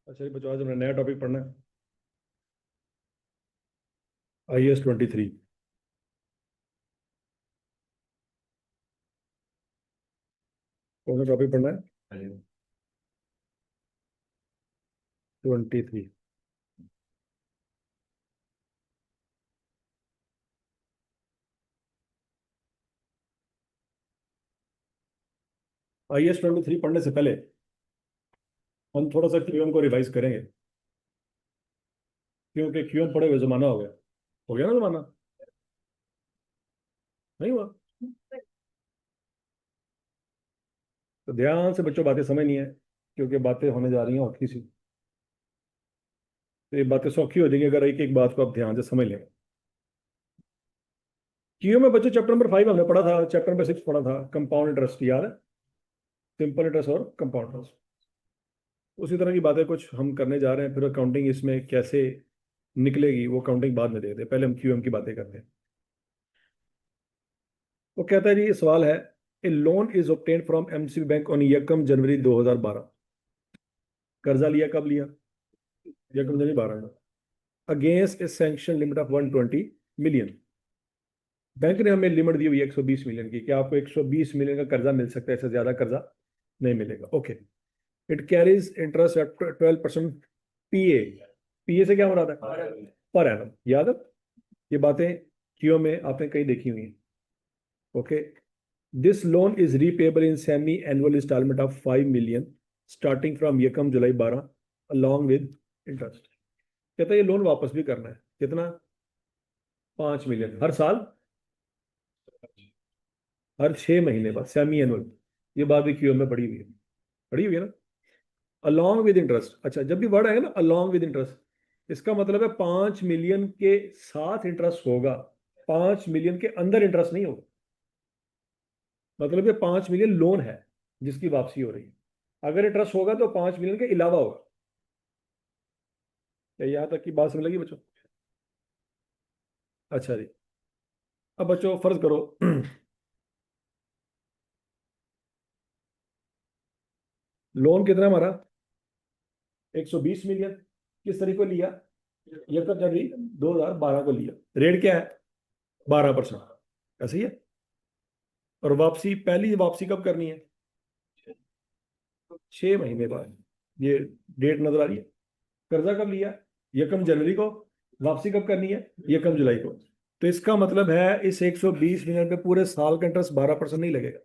अच्छा बच्चों, आज हमने नया टॉपिक पढ़ना है। IS-23। कौन सा टॉपिक पढ़ना है? 23। IS-23 पढ़ने से पहले हम थोड़ा सा क्यूएम को रिवाइज करेंगे, क्योंकि क्यूएम पढ़े हुए जमाना हो गया। हो गया ना जमाना? नहीं हुआ? तो ध्यान से बच्चों बातें समझनी है, क्योंकि बातें होने जा रही हैं औखी सी। तो ये बातें सौखी हो जाएगी अगर एक एक बात को आप ध्यान से समझ लें। क्यूएम में बच्चों चैप्टर नंबर 5 हमने पढ़ा था, चैप्टर नंबर 6 पढ़ा था, कंपाउंड इंटरेस्ट, याद है? सिंपल इंटरेस्ट और कंपाउंड इंटरेस्ट। उसी तरह की बातें कुछ हम करने जा रहे हैं। फिर अकाउंटिंग इसमें कैसे निकलेगी वो अकाउंटिंग बाद में देखते हैं, पहले हम क्यूएम की बातें करते हैं। वो कहता है जी, ये सवाल है, a loan is obtained from MCB bank on 1 January 2012। कर्जा लिया कब लिया? 1 जनवरी 12 में, against a sanction limit of 120 million. Bank ने हमें लिमिट दी हुई है 120 मिलियन की, क्या आपको 120 मिलियन का कर्जा मिल सकता है, इससे ज्यादा कर्जा नहीं मिलेगा। Okay. It carries interest eight 12% पीए। पीए से क्या हो रहा था? पर एनम, याद है? ये बातें क्यों में आपने कहीं देखी हुई हैं। Okay. This loan is repayable in semi annual instalment of 5 million starting from यकम जुलाई 12 अलॉन्ग विद इंटरेस्ट। कहता है ये लोन वापस भी करना है, कितना? 5 मिलियन हर साल, हर 6 महीने बाद, सेमी एनुअल। ये बात भी क्यू में पड़ी हुई है, पड़ी हुई है ना? Along with interest. अच्छा, जब भी वर्ड आएगा ना अलॉन्ग विद इंटरेस्ट, इसका मतलब है 5 मिलियन के साथ इंटरेस्ट होगा, 5 मिलियन के अंदर इंटरेस्ट नहीं होगा। मतलब ये 5 मिलियन लोन है जिसकी वापसी हो रही है। अगर इंटरेस्ट होगा तो 5 मिलियन के अलावा होगा। क्या यहाँ तक की बात समझ लगी बच्चों? अच्छा जी। अब बच्चों फर्ज करो लोन कितना हमारा? 120 मिलियन। किस तारीख को लिया? 1 जनवरी 2012 को लिया। रेट क्या है? 12%। ऐसे ही है। और वापसी, पहली वापसी कब करनी है? 6 महीने बाद। ये डेट नजर आ रही है। कर्जा कब लिया? 1 जनवरी को। वापसी कब करनी है? 1 जुलाई को। तो इसका मतलब है इस 120 मिलियन पे पूरे साल का इंटरेस्ट 12% नहीं लगेगा,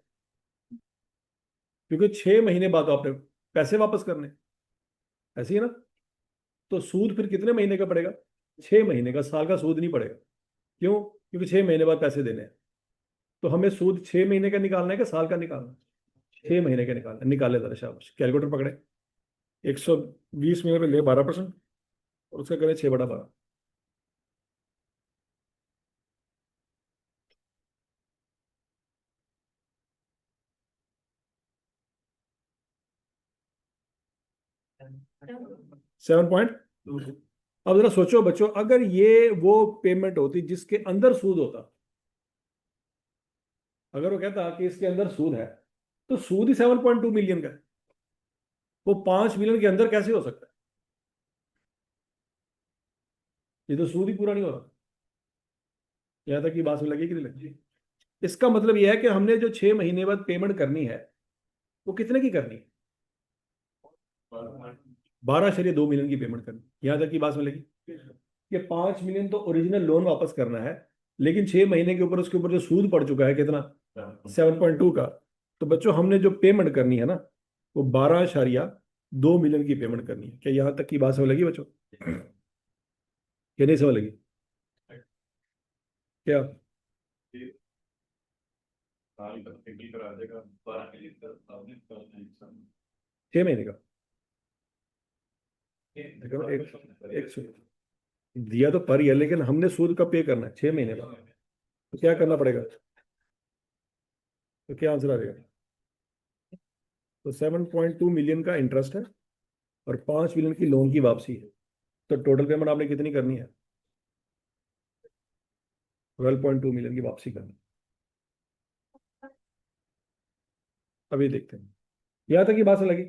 क्योंकि 6 महीने बाद आपने पैसे वापस करने। ऐसे ही है ना? तो सूद फिर कितने महीने का पड़ेगा? 6 महीने का। साल का सूद नहीं पड़ेगा। क्यों? क्योंकि 6 महीने बाद पैसे देने हैं। तो हमें सूद 6 महीने का निकालना है कि साल का निकालना है? 6 महीने का निकालना। निकाले जरा, शाबाश, कैलकुलेटर पकड़े। 120 मिलियन पे ले 12%, और उसका करें 6/12। 7 पॉइंट। अब जरा सोचो बच्चों, अगर ये वो पेमेंट होती जिसके अंदर सूद होता, अगर वो कहता कि इसके अंदर सूद है, तो सूद ही 7.2 मिलियन का है। वो 5 मिलियन के अंदर कैसे हो सकता है? ये तो सूद ही पूरा नहीं हो रहा। यहाँ तक की बात में लगी कि नहीं लगी? इसका मतलब यह है कि हमने जो 6 महीने बाद पेमेंट करनी है, वो कितने की करनी है? 12.2 मिलियन की पेमेंट करनी। यहाँ तक की बात में लगी कि 5 मिलियन तो ओरिजिनल लोन वापस करना है, लेकिन 6 महीने के ऊपर उसके ऊपर जो सूद पड़ चुका है कितना? 7.2 का। तो बच्चों हमने जो पेमेंट करनी है ना, वो 12.2 मिलियन की पेमेंट करनी है। क्या यहाँ तक की बात समझ लगी बच्चों? क्या नहीं समझ लगी? क्या? 6 महीने का? देखो एक दिया तो पर ही है, लेकिन हमने सूद कब पे करना है? 6 महीने का। तो क्या करना पड़ेगा? तो क्या आंसर आ जाएगा? तो 7.2 मिलियन का इंटरेस्ट है और 5 मिलियन की लोन की वापसी है। तो टोटल पेमेंट आपने कितनी करनी है? 12.2 मिलियन की वापसी करनी। अभी देखते हैं। यहाँ तक की बात से लगी।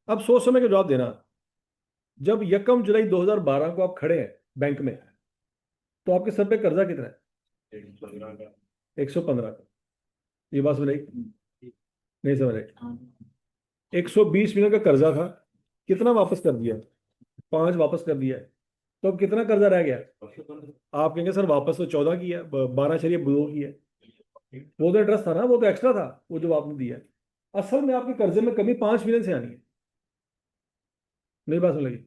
अब सोच समझ के जवाब देना। जब यकम जुलाई 2012 को आप खड़े हैं बैंक में, तो आपके सर पे कर्जा कितना है? 115 का। ये बात समझ आई? नहीं समझ आई? 120 मिलियन का कर्जा था, कितना वापस कर दिया? 5 वापस कर दिया है। तो अब कितना कर्जा रह गया? आप कहेंगे सर वापस तो 14 की है, 12.2 की है। वो तो इंटरेस्ट था ना, वो तो एक्स्ट्रा था, वो जो आपने दिया है। असल में आपके कर्जे में कमी 5 मिलियन से आनी है। मेरी बात समझ लगी?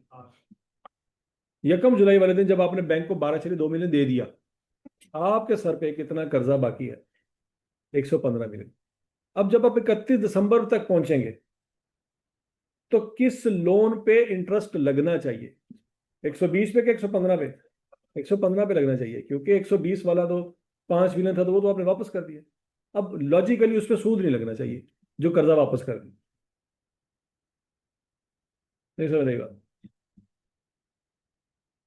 यकम जुलाई वाले दिन जब आपने बैंक को 12.2 मिलियन दे दिया, आपके सर पे कितना कर्जा बाकी है? 115 मिलियन। अब जब आप 31 दिसंबर तक पहुंचेंगे, तो किस लोन पे इंटरेस्ट लगना चाहिए? 120 पे कि 115 पे? 115 पे लगना चाहिए, क्योंकि 120 वाला तो 5 मिलियन था, तो वो तो आपने वापस कर दिया। अब लॉजिकली उस पर सूद नहीं लगना चाहिए जो कर्जा वापस कर दिया। नहीं समझ रहेगा?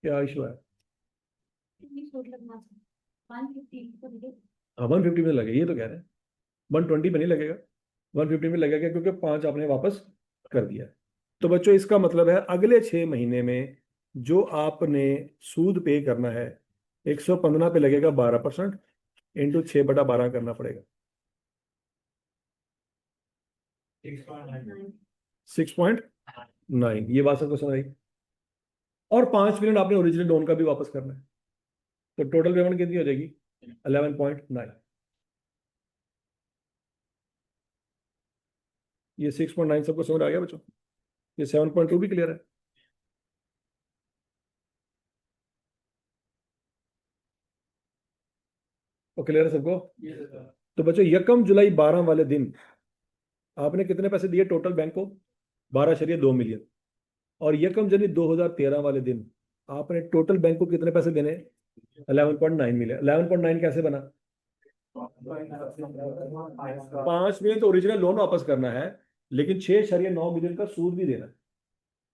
क्या इशू है? हाँ 150 में लगे, ये तो कह रहे हैं। 120 में नहीं लगेगा, 150 में लगेगा, क्योंकि 5 आपने वापस कर दिया। तो बच्चों इसका मतलब है अगले 6 महीने में जो आपने सूद पे करना है, 115 पे लगेगा 12%, इंटू 6/12 करना पड़ेगा। 6.9। ये बात सबको समझ आई? और 5 मिलियन आपने ओरिजिनल लोन का भी वापस करना है, तो टोटल पेमेंट कितनी हो जाएगी? 11.9। ये 6.9 सबको समझ आ गया बच्चों? ये 7.2 भी क्लियर है? तो क्लियर है सबको? तो बच्चों यकम जुलाई 12 वाले दिन आपने कितने पैसे दिए टोटल बैंक को? 12.2 मिलियन। और यकम जनवरी 2013 वाले दिन आपने टोटल बैंक को कितने पैसे देने? 11.9 मिलियन। 11.9 कैसे बना? 5 मिलियन तो ओरिजिनल लोन वापस करना है, लेकिन 6.9 मिलियन का सूद भी देना है।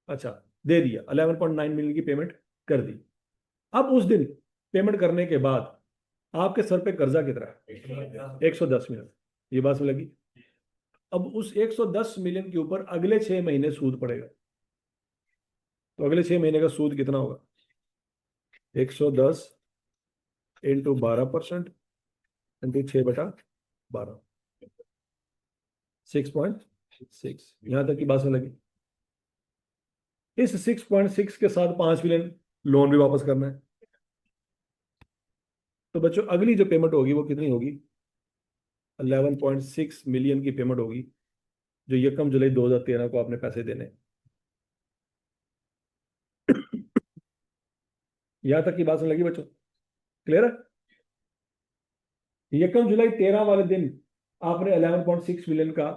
अच्छा, दे दिया, 11.9 मिलियन की पेमेंट कर दी। अब उस दिन पेमेंट करने के बाद आपके सर पे कर्जा कितना है? 110 मिलियन। ये बात समझ लगी? अब उस 110 मिलियन के ऊपर अगले 6 महीने सूद पड़ेगा। तो अगले 6 महीने का सूद कितना होगा? 110 इंटू 12% इंटू 6/12, 6.6। यहां तक की बात समझ लगी? इस 6.6 के साथ 5 मिलियन लोन भी वापस करना है। तो बच्चों अगली जो पेमेंट होगी वो कितनी होगी? 11.6 मिलियन की पेमेंट होगी, जो यकम जुलाई 2013 को आपने पैसे देने। यहां तक की बात समझ लगी बच्चों? क्लियर है? यकम जुलाई 13 वाले दिन आपने 11.6 मिलियन का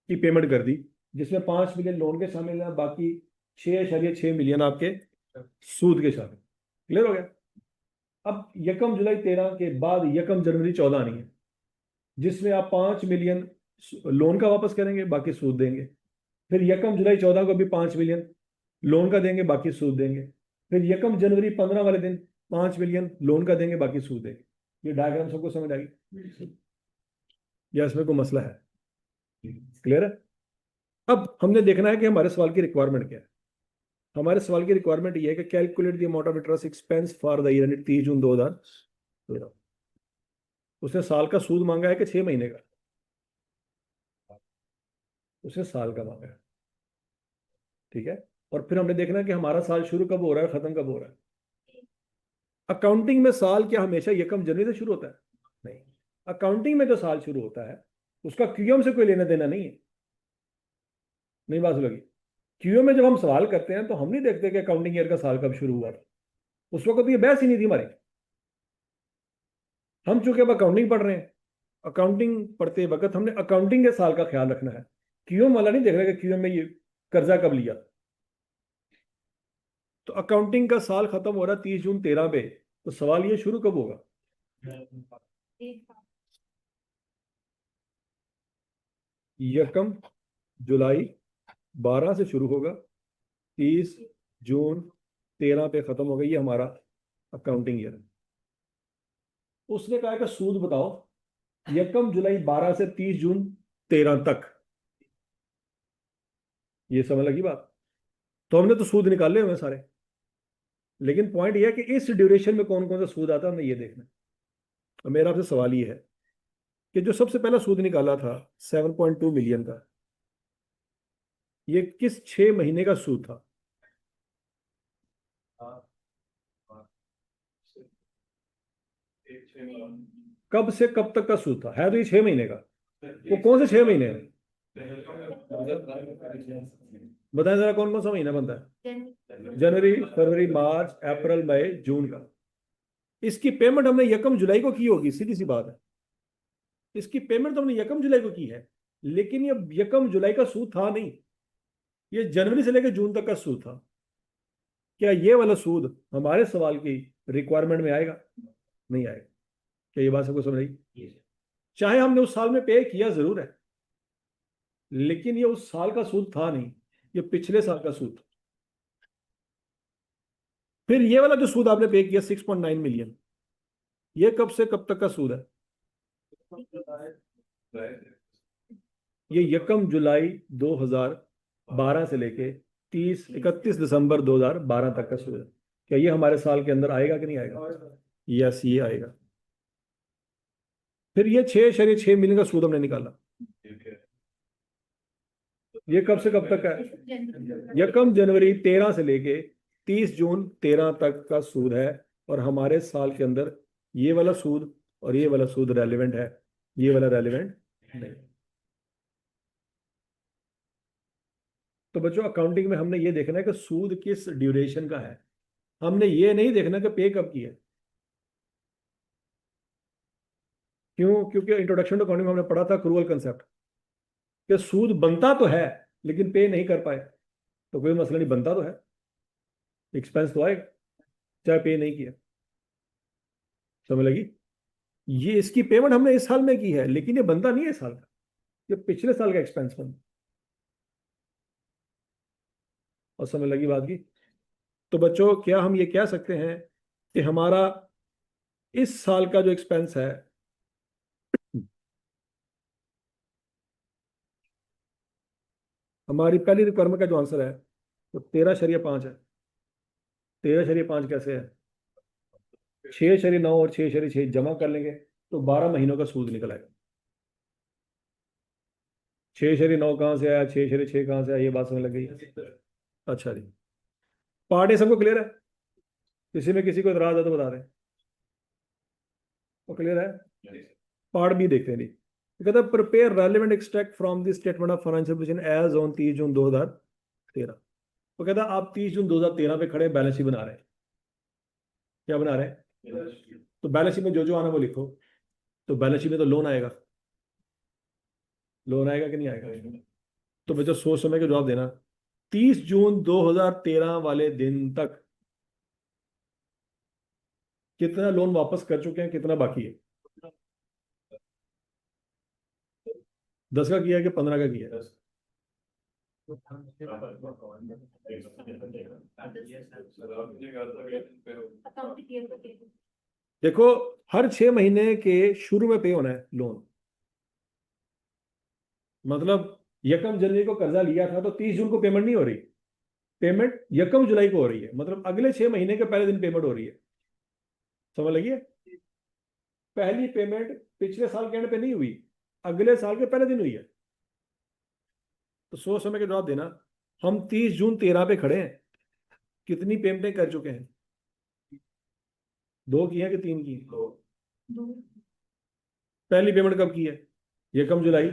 की पेमेंट कर दी, जिसमें 5 मिलियन लोन के शामिल है, बाकी 6.6 मिलियन आपके सूद के शामिल। क्लियर हो गया? अब यकम जुलाई 13 के बाद यकम जनवरी 14 आनी है, जिसमें आप 5 मिलियन लोन का वापस करेंगे, बाकी सूद देंगे। फिर यकम जुलाई 14 को भी 5 मिलियन लोन का देंगे, बाकी सूद देंगे। फिर यकम जनवरी 15 वाले दिन 5 मिलियन लोन का देंगे, बाकी सूद देंगे। ये डायग्राम सबको समझ आ गई या इसमें कोई मसला है? क्लियर है? अब हमने देखना है कि हमारे सवाल की रिक्वायरमेंट क्या है। हमारे सवाल की रिक्वायरमेंट ये है कि calculate the amount of interest expense for the year ended 30 June 2013। उसने साल का सूद मांगा है कि 6 महीने का? उसने साल का मांगा है। ठीक है। और फिर हमने देखना है कि हमारा साल शुरू कब हो रहा है, खत्म कब हो रहा है। अकाउंटिंग में साल क्या हमेशा यकम जनवरी से शुरू होता है? नहीं। अकाउंटिंग में जो साल शुरू होता है उसका क्यूएम से कोई लेना देना नहीं है। नहीं बात लगी? क्यूएम में जब हम सवाल करते हैं तो हम नहीं देखते कि अकाउंटिंग ईयर का साल कब शुरू हुआ था। उस वक्त ये बहस ही नहीं थी हमारी। हम चूंकि अब अकाउंटिंग पढ़ रहे हैं, अकाउंटिंग पढ़ते वक्त हमने अकाउंटिंग के साल का ख्याल रखना है। क्यूएम वाला नहीं देख रहा कि क्यूएम में ये कर्जा कब लिया। तो अकाउंटिंग का साल खत्म हो रहा है 30 जून 2013 पे, तो सवाल ये शुरू कब होगा? यकम जुलाई 12 से शुरू होगा, 30 जून 2013 पे खत्म होगा। ये हमारा अकाउंटिंग ईयर है। उसने कहा कि सूद बताओ यकम जुलाई 12 से 30 जून 2013 तक। ये समझ लगी बात? तो हमने तो सूद निकाले हुए हैं सारे, लेकिन पॉइंट यह है कि इस ड्यूरेशन में कौन कौन सा सूद आता है हमें ये देखना है। और मेरा आपसे सवाल ये है कि जो सबसे पहला सूद निकाला था 7.2 मिलियन का, ये किस 6 महीने का सूद था? कब से कब तक का सूद था? है तो ये 6 महीने का, वो कौन से 6 महीने हैं? बताएं जरा, कौन कौन सा महीना बनता है? जनवरी, फरवरी, मार्च, अप्रैल, मई, जून का। इसकी पेमेंट हमने यकम जुलाई को की होगी, सीधी सी बात है। इसकी पेमेंट तो हमने यकम जुलाई को की है, लेकिन ये यकम जुलाई का सूद था नहीं, ये जनवरी से लेकर जून तक का सूद था। क्या ये वाला सूद हमारे सवाल की रिक्वायरमेंट में आएगा? नहीं आएगा। क्या ये बात सबको समझ आई? चाहे हमने उस साल में पे किया जरूर है, लेकिन ये उस साल का सूद था नहीं, ये पिछले साल का सूद था। फिर ये वाला जो सूद आपने पे किया 6.9 मिलियन, ये कब से कब तक का सूद है? ये यकम जुलाई 2012 से लेके 31 दिसंबर 2012 तक का सूद है। क्या ये हमारे साल के अंदर आएगा कि नहीं आएगा? यस, ये आएगा। फिर ये 6.6 मिलियन का सूद हमने निकाला, ये कब से कब तक है? यकम जनवरी 13 से लेके 30 जून 13 तक का सूद है। और हमारे साल के अंदर ये वाला सूद और ये वाला सूद रेलिवेंट है, ये वाला रेलिवेंट नहीं। तो बच्चों, अकाउंटिंग में हमने ये देखना है कि सूद किस ड्यूरेशन का है, हमने ये नहीं देखना कि पे कब की है। क्यों? क्योंकि इंट्रोडक्शन टू अकाउंटिंग में हमने पढ़ा था क्रूअल कंसेप्ट, कि सूद बनता तो है लेकिन पे नहीं कर पाए, तो कोई मसला नहीं, बनता तो है, एक्सपेंस तो आएगा चाहे पे नहीं किया। समझ लगी? ये इसकी पेमेंट हमने इस साल में की है, लेकिन ये बनता नहीं है इस साल का, ये पिछले साल का एक्सपेंस बन। और समझ लगी बात की? तो बच्चों, क्या हम ये कह सकते हैं कि हमारा इस साल का जो एक्सपेंस है, हमारी पहली रिक्वायरमेंट का जो आंसर है वो 13.5 है। 13.5 कैसे है? 6.9 और 6.6 जमा कर लेंगे तो 12 महीनों का सूद निकल आएगा। 6.9 कहाँ से आया, 6.6 कहाँ से आया, ये बात समझ लग गई? अच्छा जी, पार्ट ए सबको क्लियर है? किसी में किसी को इतराज है तो बता दें। वो क्लियर है? पार्ट बी देखते हैं जी। तो कहता है prepare relevant extract from the statement of financial position as on 30 June 2013। तो कहता है आप 30 जून 2013 पे खड़े बैलेंस शीट बना रहे हैं। क्या बना रहे हैं? तो बैलेंस शीट में जो जो आना वो लिखो। तो बैलेंस शीट में तो लोन आएगा, लोन आएगा कि नहीं आएगा? तो बच्चों, सोच समझ के जवाब देना। 30 जून 2013 वाले दिन तक कितना लोन वापस कर चुके हैं, कितना बाकी है? 10 का किया है कि 15 का किया है? देखो, हर 6 महीने के शुरू में पे होना है लोन। मतलब यकम जनवरी को कर्जा लिया था तो 30 जून को पेमेंट नहीं हो रही, पेमेंट यकम जुलाई को हो रही है, मतलब अगले 6 महीने के पहले दिन पेमेंट हो रही है। समझ लगी है? पहली पेमेंट पिछले साल के एंड पे नहीं हुई, अगले साल के पहले दिन हुई है। तो सोच समझ के जवाब देना। हम 30 जून 13 पे खड़े हैं, कितनी पेमेंटें कर चुके हैं? 2 की है कि 3 की? पहली पेमेंट कब की है? यकम जुलाई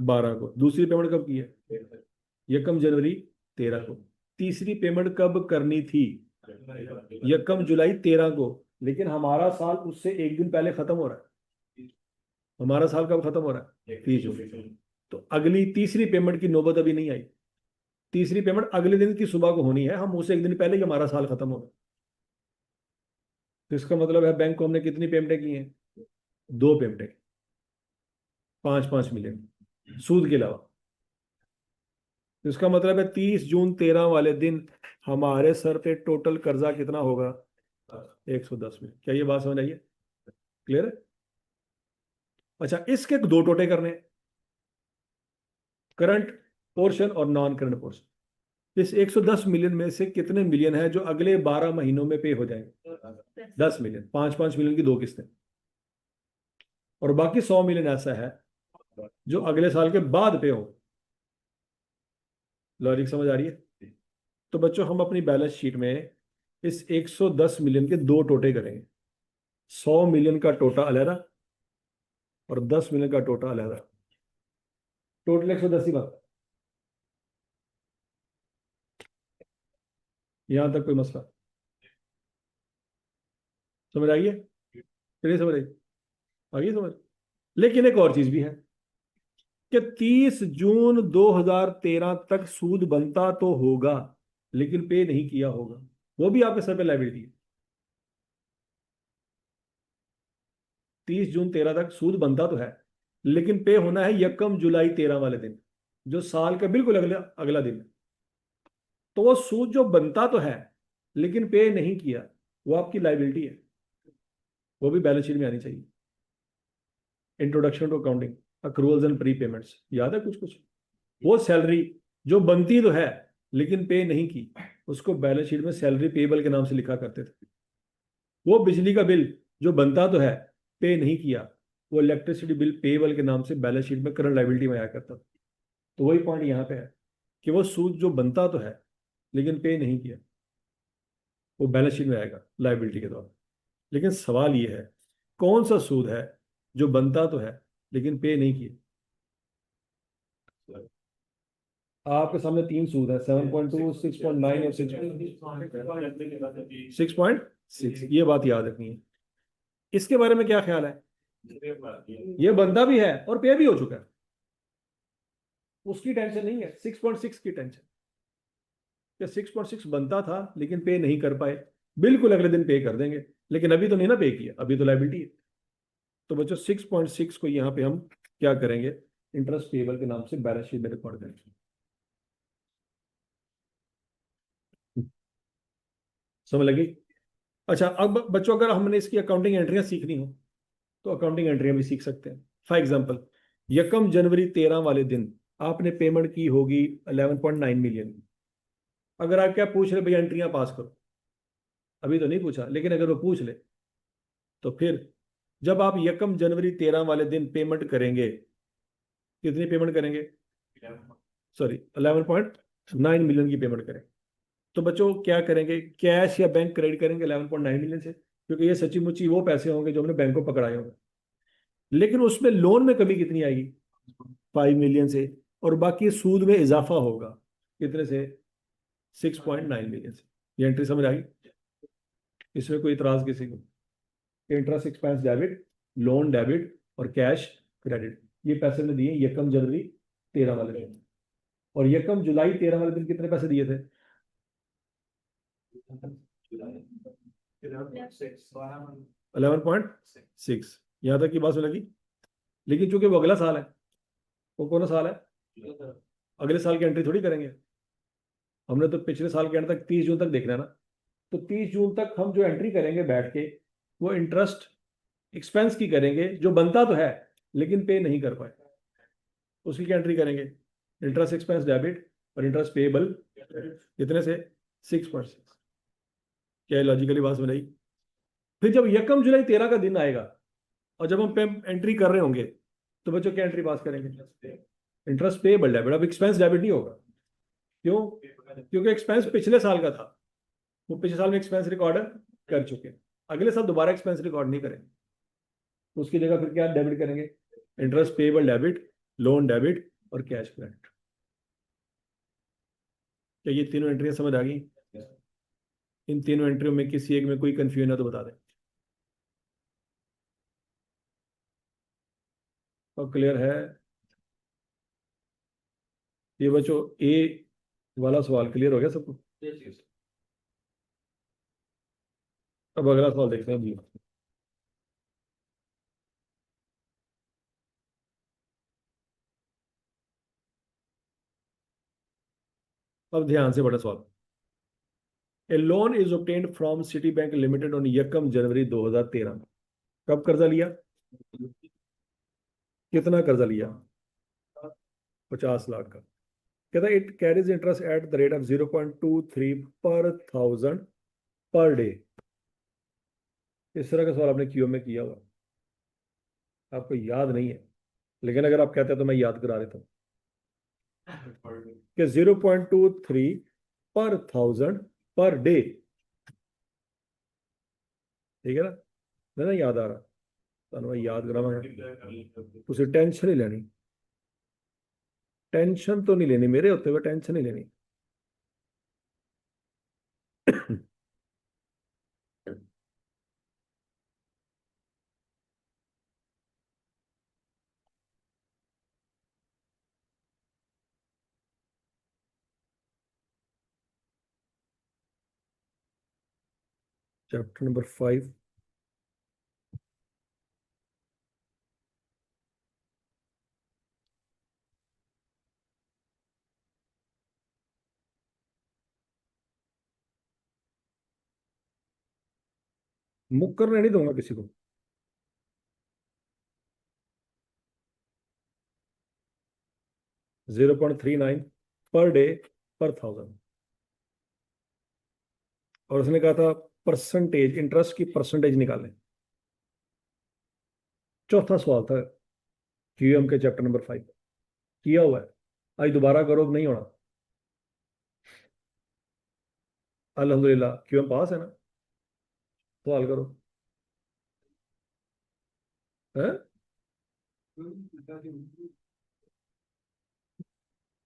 12 को। दूसरी पेमेंट कब की है? यकम जनवरी 13 को। तीसरी पेमेंट कब करनी थी? यकम जुलाई 13 को। लेकिन हमारा साल उससे एक दिन पहले खत्म हो रहा है। हमारा साल कब खत्म हो रहा है? 30 जून। तो अगली तीसरी पेमेंट की नौबत अभी नहीं आई। तीसरी पेमेंट अगले दिन की सुबह को होनी है, हम उसे एक दिन पहले ही हमारा साल खत्म होगा। तो इसका मतलब है बैंक को हमने कितनी पेमेंटें की हैं? 2 पेमेंटें, 5-5 मिलियन सूद के अलावा। तो इसका मतलब है 30 जून 13 वाले दिन हमारे सर पे टोटल कर्जा कितना होगा? 110 में। क्या ये बात समझ आई है? क्लियर है? अच्छा, इसके 2 टोटे करने हैं, करंट पोर्शन और नॉन करंट पोर्शन। इस 110 मिलियन में से कितने मिलियन है जो अगले 12 महीनों में पे हो जाएंगे? 10 मिलियन, 5-5 मिलियन की 2 किस्तें। और बाकी 100 मिलियन ऐसा है जो अगले साल के बाद पे हो। लॉजिक समझ आ रही है? तो बच्चों हम अपनी बैलेंस शीट में इस 110 मिलियन के दो टोटे करेंगे। 100 मिलियन का टोटा अलहदा और 10 मिलियन का टोटा अलहदा। टोटल 110 ही बात। यहां तक कोई मसला समझ आइए? चलिए समझ आइए, आइए समझ। लेकिन एक और चीज भी है कि 30 जून 2013 तक सूद बनता तो होगा लेकिन पे नहीं किया होगा, वो भी आपके सर पे लाइबिलिटी है। 30 जून 13 तक सूद बनता तो है लेकिन पे होना है यकम जुलाई 13 वाले दिन, जो साल का बिल्कुल अगला अगला दिन है। तो वो सूद जो बनता तो है लेकिन पे नहीं किया, वो आपकी लाइबिलिटी है, वो भी बैलेंस शीट में आनी चाहिए। Introduction to accounting, accruals and prepayments, याद है कुछ कुछ? वो सैलरी जो बनती तो है लेकिन पे नहीं की, उसको बैलेंस शीट में सैलरी पेबल के नाम से लिखा करते थे। वो बिजली का बिल जो बनता तो है, पे नहीं किया, वो इलेक्ट्रिसिटी बिल पेबल के नाम से बैलेंस शीट में करंट लाइबिलिटी में आया करता था। तो वही पॉइंट यहाँ पे है कि वो सूद जो बनता तो है लेकिन पे नहीं किया, वो बैलेंस शीट में आएगा लाइबिलिटी के तौर पर। लेकिन सवाल ये है, कौन सा सूद है जो बनता तो है लेकिन पे नहीं किया? आपके सामने तीन सूद है, 7.2, 6.9 और 6.6। ये बात याद रखनी है। इसके बारे में क्या ख्याल है? ये बनता भी है और पे भी हो चुका है, उसकी टेंशन नहीं है, 6.6 की टेंशन। कि 6.6 बनता था लेकिन पे नहीं कर पाए, बिल्कुल अगले दिन पे कर देंगे, लेकिन अभी तो नहीं ना पे किया, अभी तो लाइबिलिटी है। तो बच्चों 6.6 को यहाँ पे हम क्या करेंगे? इंटरेस्ट पेबल के नाम से बैलेंस शीट में रिकॉर्ड करेंगे। समझ लगी? अच्छा, अब बच्चों अगर हमने इसकी अकाउंटिंग एंट्रियां सीखनी हो तो अकाउंटिंग एंट्रियां भी सीख सकते हैं। फॉर एग्जाम्पल, यकम जनवरी 13 वाले दिन आपने पेमेंट की होगी 11.9 मिलियन। अगर आप क्या पूछ रहे, भैया एंट्रियां पास करो, अभी तो नहीं पूछा, लेकिन अगर वो पूछ ले तो फिर जब आप यकम जनवरी 13 वाले दिन पेमेंट करेंगे, कितनी पेमेंट करेंगे? सॉरी, 11.9 मिलियन की पेमेंट करें। तो बच्चों क्या करेंगे, कैश या बैंक क्रेडिट करेंगे 11.9 मिलियन से, क्योंकि ये सच्ची मुच्ची वो पैसे होंगे जो हमने बैंक को पकड़ाए होंगे। लेकिन उसमें लोन में कमी कितनी आएगी? 5 मिलियन से। और बाकी सूद में इजाफा होगा कितने से? 6.9 मिलियन से। ये एंट्री समझ आ गई? इसमें कोई इतराज किसी को? Interest expense debit, loan debit और कैश क्रेडिट, ये पैसे में दिए यकम जनवरी 13 वाले दिन। और यकम जुलाई 13 वाले दिन कितने पैसे दिए थे? 11.6। यहां तक की बात लगी? लेकिन चूंकि वो अगला साल है, वो कौन सा साल है? अगले साल की एंट्री थोड़ी करेंगे, हमने तो पिछले साल के एंड तक 30 जून तक देखना है ना। तो 30 जून तक हम जो एंट्री करेंगे बैठ के, वो इंटरेस्ट एक्सपेंस की करेंगे जो बनता तो है लेकिन पे नहीं कर पाए, उसकी क्या एंट्री करेंगे? इंटरेस्ट एक्सपेंस डेबिट और इंटरेस्ट पेएबल कितने से? 6.6। क्या लॉजिकली बात समझ आई? फिर जब यकम जुलाई 13 का दिन आएगा और जब हम पे एंट्री कर रहे होंगे, तो बच्चों क्या एंट्री पास करेंगे? Interest payable debit. अब एक्सपेंस डेबिट नहीं होगा, क्यों? क्योंकि एक्सपेंस पिछले साल का था, वो पिछले साल में एक्सपेंस रिकॉर्ड कर चुके हैं, अगले साल दोबारा एक्सपेंस रिकॉर्ड नहीं करेंगे। उसकी जगह फिर क्या डेबिट करेंगे? Interest payable debit, loan debit और कैश क्रेडिट। क्या ये तीनों एंट्रियां समझ आ गई? इन तीनों एंट्रियों में किसी एक में कोई कंफ्यूजन है तो बता दें। और क्लियर है? ये बच्चों ए वाला सवाल क्लियर हो गया सबको? अब अगला सवाल देखते हैं जी। अब ध्यान से बड़ा सवाल। A loan is obtained from Citi bank limited on यकम जनवरी 2013। कब कर्जा लिया? कितना कर्जा लिया? 50 लाख का। कहता है it carries interest at the rate of 0.23 पर थाउजेंड पर डे। इस तरह का सवाल आपने क्यू में किया हुआ, आपको याद नहीं है, लेकिन अगर आप कहते हैं तो मैं याद करा देता हूँ कि 0.23 पर थाउजेंड पर डे। ठीक है ना, नहीं याद आ रहा, ਤੁਹਾਨੂੰ मैं याद करावांगा, तुझे टेंशन नहीं लेनी, टेंशन तो नहीं लेनी, मेरे होते हुए टेंशन नहीं लेनी। Chapter number 5। मुक्कर नहीं दूंगा किसी को। 0.39 पर डे पर थाउजेंड, और उसने कहा था परसेंटेज, इंटरेस्ट की परसेंटेज निकालें। चौथा सवाल था क्यूएम के चैप्टर नंबर 5, किया हुआ है, आज दोबारा करो नहीं होना। अल्हम्दुलिल्लाह क्यूएम पास है ना, सवाल करो। है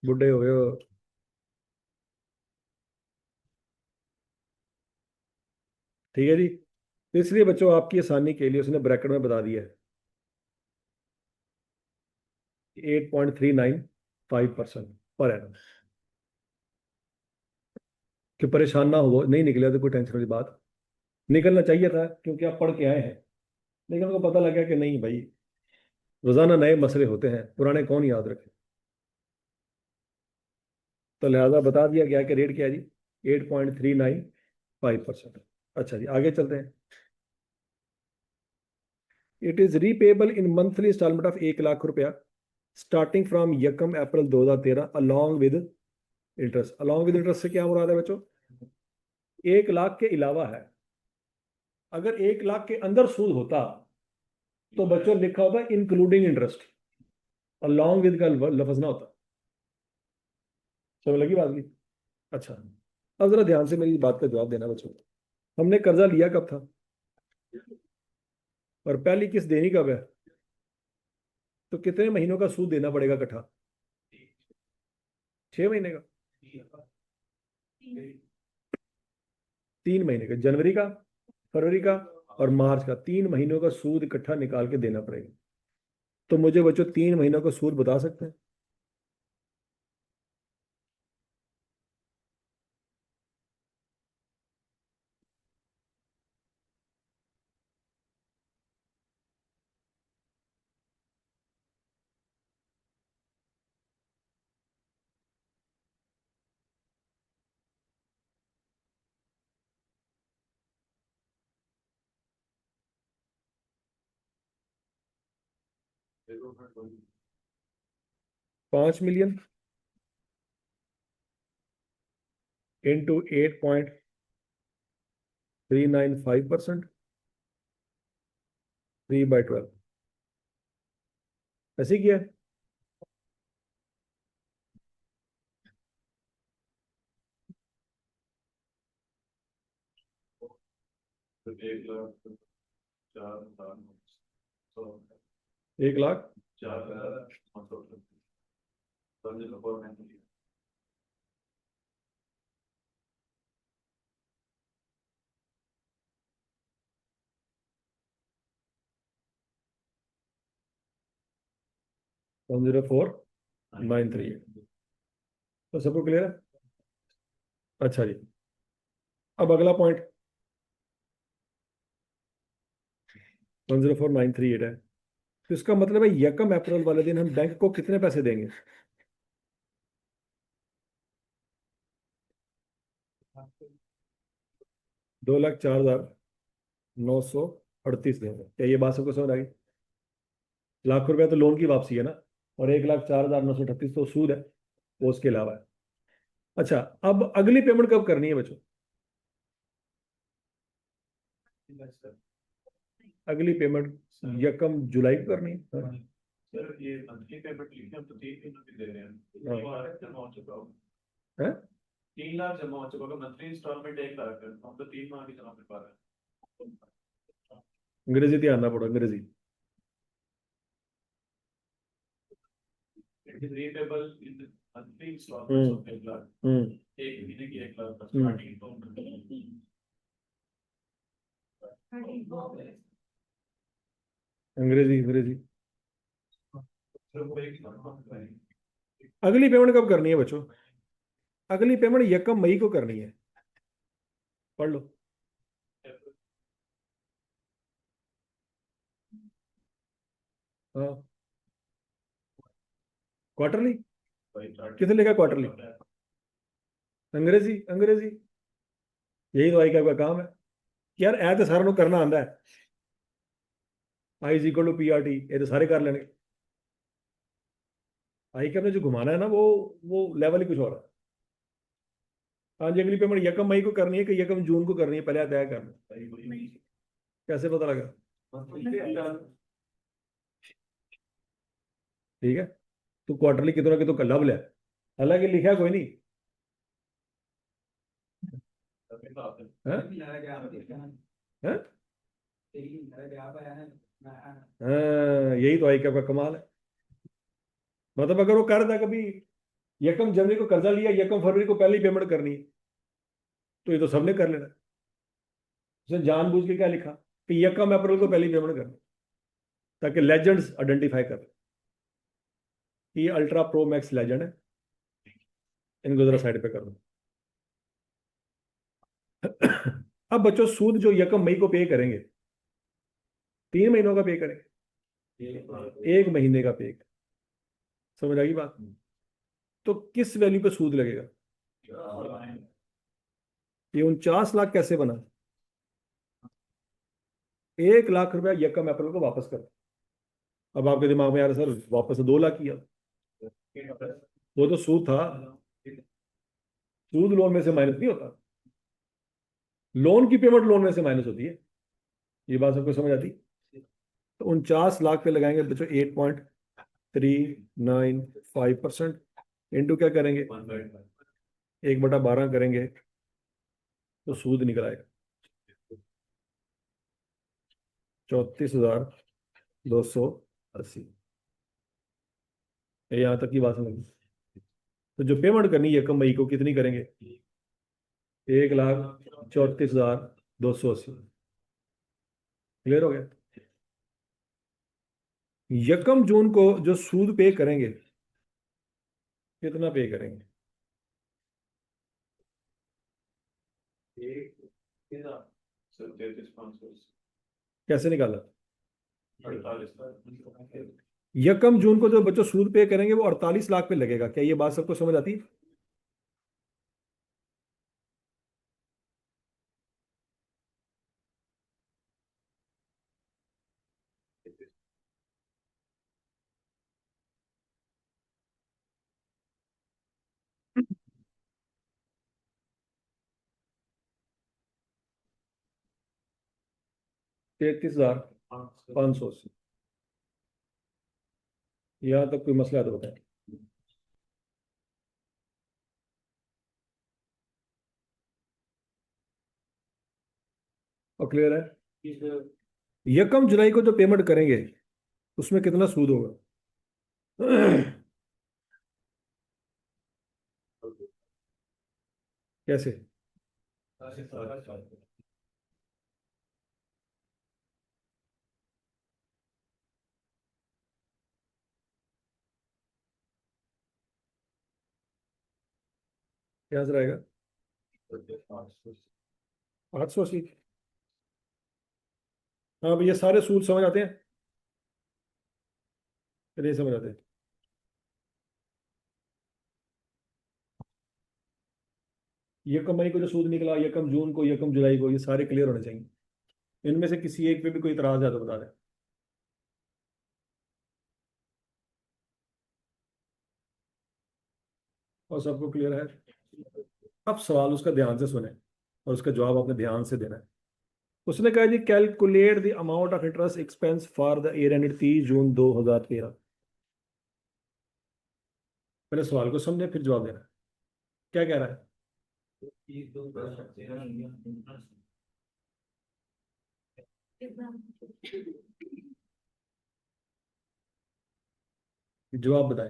बुढ़े हो गए हो। ठीक है जी, तो इसलिए बच्चों आपकी आसानी के लिए उसने ब्रैकेट में बता दिया है 8.395% पर एनम। कि परेशान ना हो, नहीं निकला तो कोई टेंशन वाली बात, निकलना चाहिए था क्योंकि आप पढ़ के आए हैं, लेकिन उनको पता लगा कि नहीं भाई, रोजाना नए मसले होते हैं, पुराने कौन याद रखे, तो लिहाजा बता दिया गया कि रेट क्या है जी, 8.395%। अच्छा जी आगे चलते हैं। It is repayable in monthly instalment of 1 lakh रुपया स्टार्टिंग फ्रॉम यकम April 2013 along with interest. Along with interest से क्या मुराद है बच्चों, 1 लाख के अलावा है। अगर 1 लाख के अंदर सूद होता तो बच्चों लिखा होता इंक्लूडिंग इंटरेस्ट, अलॉन्ग विद का लफज ना होता। समझ लगी बात की। अच्छा, अब जरा ध्यान से मेरी बात का जवाब देना बच्चों। हमने कर्जा लिया कब था, और पहली किस्त देनी कब है, तो कितने महीनों का सूद देना पड़ेगा इकट्ठा, 6 महीने का, 3 महीने का, जनवरी का, फरवरी का और मार्च का, 3 महीनों का सूद इकट्ठा निकाल के देना पड़ेगा। तो मुझे बच्चों 3 महीनों का सूद बता सकते हैं। 5 मिलियन इंटू 8.395%, 3/12, ऐसे ही किया है। तो 1 लाख 104,938। तो सबको क्लियर है। अच्छा जी, अब अगला पॉइंट 104,938 है, तो इसका मतलब है यकम अप्रैल वाले दिन हम बैंक को कितने पैसे देंगे, 2,04,938 देंगे। क्या ये बात सबको समझ आ गई। लाख रुपया तो लोन की वापसी है ना, और 1,04,938 तो सूद है। वो उसके अलावा है। अच्छा, अब अगली पेमेंट कब करनी है बच्चों? अगली पेमेंट यकम जुलाई को करनी है। हाँ। सर ये मंथली पेमेंट लिखे हम तो 3 महीनों की दे रहे हैं। हाँ। ये वाला जमा हो चुका होगा, हैं? 3 लाख जमा हो चुका होगा, मंथली इंस्टॉलमेंट 1 लाख है, हम तो 3 माह की जमा कर पा रहे हैं। अंग्रेजी ध्यान ना पड़ो, अंग्रेजी। It is repayable in monthly instalments of 1 lakh, एक महीने की 1 लाख का स्टार्टिंग अंग्रेजी अंग्रेजी। तो अगली पेमेंट कब करनी है बच्चों? अगली पेमेंट यकम मई को करनी है। पढ़ लो। हाँ, क्वार्टरली। कितने लिखा क्वार्टरली? अंग्रेजी अंग्रेजी। यही तो आई का काम है यार, ऐ तो सारा करना आंदा है। I is equal to P R T, ये तो सारे कर लेंगे। आई के अपने जो घुमाना है ना, वो लेवल ही कुछ और है। हाँ जी, अगली पेमेंट यकम मई को करनी है कि यकम जून को करनी है, पहले तय करना। कैसे पता लगा? ठीक है, तो क्वार्टरली कितना कि तो लव है, हालांकि लिखा कोई नहीं है। हैं? हाँ, यही तो आई का कमाल है। मतलब अगर वो कर रहा था कभी यकम जनवरी को कर्जा लिया, यकम फरवरी को पहली पेमेंट करनी है, तो ये तो सबने कर लेना। उसने जानबूझ के क्या लिखा कि यकम अप्रैल को पहली पेमेंट करनी, ताकि लेजेंड्स आइडेंटिफाई कर। ये अल्ट्रा प्रो मैक्स लेजेंड है, इनको जरा साइड पे कर दो। अब बच्चों, सूद जो यकम मई को पे करेंगे, 3 महीनों का पे करेंगे, 1 महीने का पे। समझ आ गई बात? तो किस वैल्यू पे सूद लगेगा? ये 49 लाख कैसे बना? 1 लाख रुपया यकम अप्रैल को वापस कर। अब आपके दिमाग में यार सर वापस तो 2 लाख किया, वो तो सूद था। सूद लोन में से माइनस नहीं होता, लोन की पेमेंट लोन में से माइनस होती है। ये बात सबको समझ आती? तो 49 लाख पे लगाएंगे बच्चों 8.395%, इंटू क्या करेंगे, 1/12 करेंगे, तो सूद निकल आएगा 34,280। यहाँ तक की बात समझ। तो जो पेमेंट करनी है यकम मई को कितनी करेंगे? 1,34,280। क्लियर हो गया? यकम जून को जो सूद पे करेंगे, कितना पे करेंगे? कैसे निकाला? 48 यकम जून को जो बच्चों सूद पे करेंगे वो 48 लाख पे लगेगा। क्या ये बात सबको समझ आती है? $33,580। यहाँ तक कोई मसला तो बताए। और क्लियर है? यकम जुलाई को जो पेमेंट करेंगे उसमें कितना सूद होगा? कैसे? क्या से रहेगा? 880। हाँ भैया, सारे सूद समझ आते हैं कि नहीं समझ आते? यकम मई को जो सूद निकला, यकम जून को, यकम जुलाई को, ये सारे क्लियर होने चाहिए। इनमें से किसी एक पे भी कोई इतराज है तो बता दें। और सबको क्लियर है? अब सवाल उसका ध्यान से सुने और उसका जवाब आपने ध्यान से देना है। उसने कहा जी calculate the amount of interest expense for the year ended 30 June 2013। पहले सवाल को समझे फिर जवाब देना। क्या कह रहा है? जवाब बताए।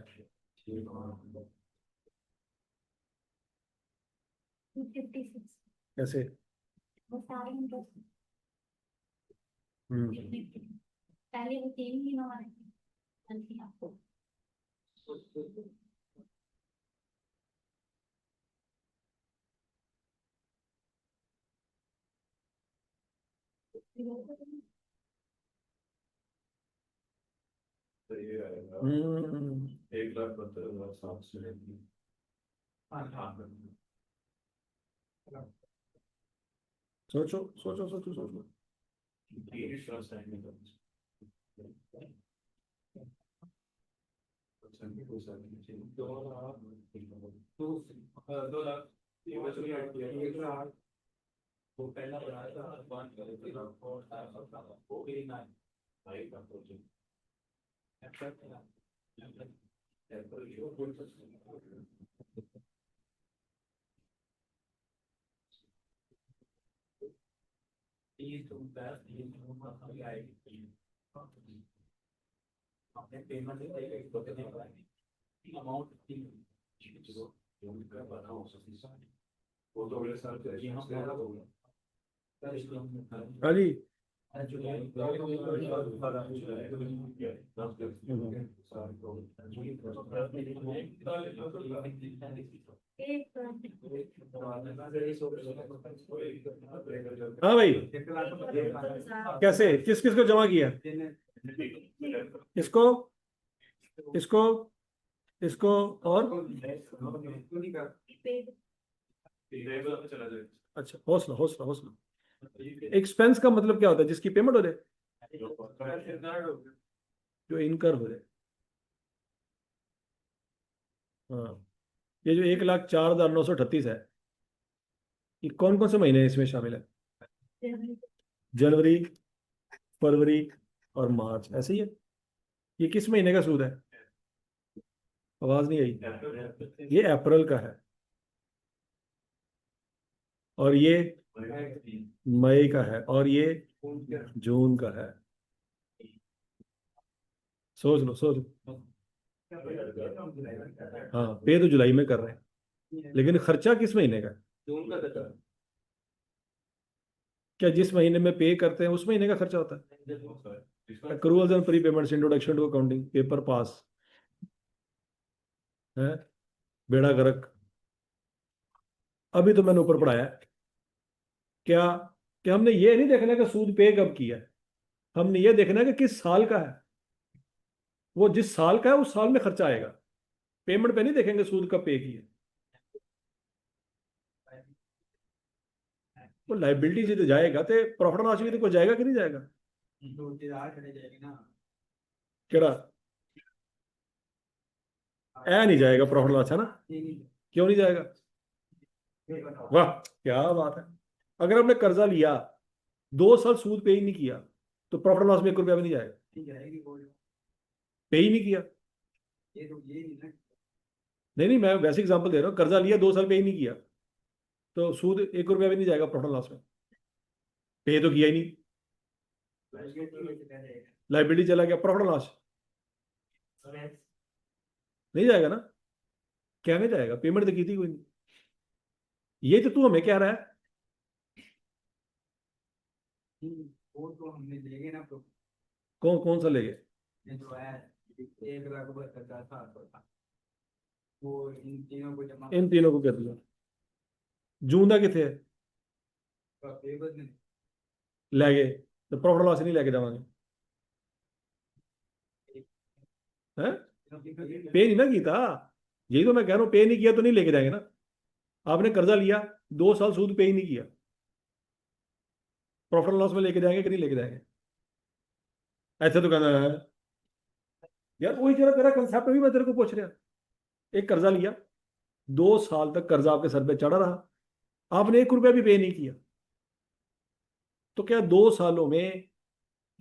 256 कैसे? वो सारे इंटरेस्ट हम्म पहले वो 3 महीनों वाले थे आपको तो ये आएगा हम्म 1,72,700। हाँ हाँ। सोचो सोचो सोचो सोचो। दो लाख एक लाख वो पहला बनाया था बंद करे थे और वो भी ना आएगा प्रोजेक्ट अपने पेमेंट अमाउंट वो तो अगले साल हाँ जी। एक हाँ भाई, कैसे किस किस को जमा किया? इसको इसको इसको और अच्छा हौसला हौसला हौसला। एक्सपेंस का मतलब क्या होता है? जिसकी पेमेंट हो जाए, जो इनकर हो जाए। हाँ, ये जो 1,04,938 है, ये कौन कौन से महीने इसमें शामिल है? जनवरी, फरवरी और मार्च, ऐसे ही है। ये किस महीने का सूद है? आवाज नहीं आई। ये अप्रैल का है और ये मई का है और ये जून का है। सोच लो सोच लो। हाँ, पे तो जुलाई में कर रहे हैं, लेकिन खर्चा किस महीने का है? क्या जिस महीने में पे करते हैं उस महीने का खर्चा होता है? Accruals and prepayments, introduction to accounting, paper pass है, बेड़ा गर्क। अभी तो मैंने ऊपर पढ़ाया है। क्या कि हमने ये नहीं देखना कि सूद पे कब किया है, हमने ये देखना है कि किस साल का है। वो जिस साल का है उस साल में खर्चा आएगा। पेमेंट पे नहीं देखेंगे सूद कब पे किया। वो लाइबिलिटी से तो जाएगा तो प्रॉफिट लॉस भी तो जाएगा कि नहीं जाएगा? केड़ा ऐ नहीं जाएगा प्रॉफिट लॉस, है ना? क्यों नहीं जाएगा? वाह, क्या बात है। अगर हमने कर्जा लिया, 2 साल सूद पे ही नहीं किया, तो प्रॉफिट लॉस में 1 रुपया भी नहीं जाएगा। पे ही नहीं किया। नहीं नहीं, मैं वैसे एग्जांपल दे रहा हूँ। कर्जा लिया, 2 साल पे ही नहीं किया, तो सूद 1 रुपया भी नहीं जाएगा प्रॉफिट लॉस में। पे तो किया ही नहीं, लाइबिलिटी चला गया, प्रॉफिट लॉस नहीं जाएगा ना। क्या नहीं जाएगा? पेमेंट तो की थी कोई नहीं। ये तो तू हमें कह रहा है। कौन कौन सा ले गए? इन तीनों को कर दिया। जून का कितने है? ले गए तो प्रॉफिट लॉस नहीं लेके जावांगे हैं? पे नहीं ना किया। यही तो मैं कह रहा हूँ, पे नहीं किया तो नहीं लेके जाएंगे ना। आपने कर्जा लिया, 2 साल सूद पे ही नहीं किया, प्रॉफिट लॉस में लेके जाएंगे कि नहीं लेके जाएंगे? ऐसे तो कहना है यार। वही तेरा तेरा कंसेप्ट भी मैं तेरे को पूछ रहा। एक कर्जा लिया, 2 साल तक कर्जा आपके सर पे चढ़ा रहा, आपने 1 रुपया भी पे नहीं किया, तो क्या 2 सालों में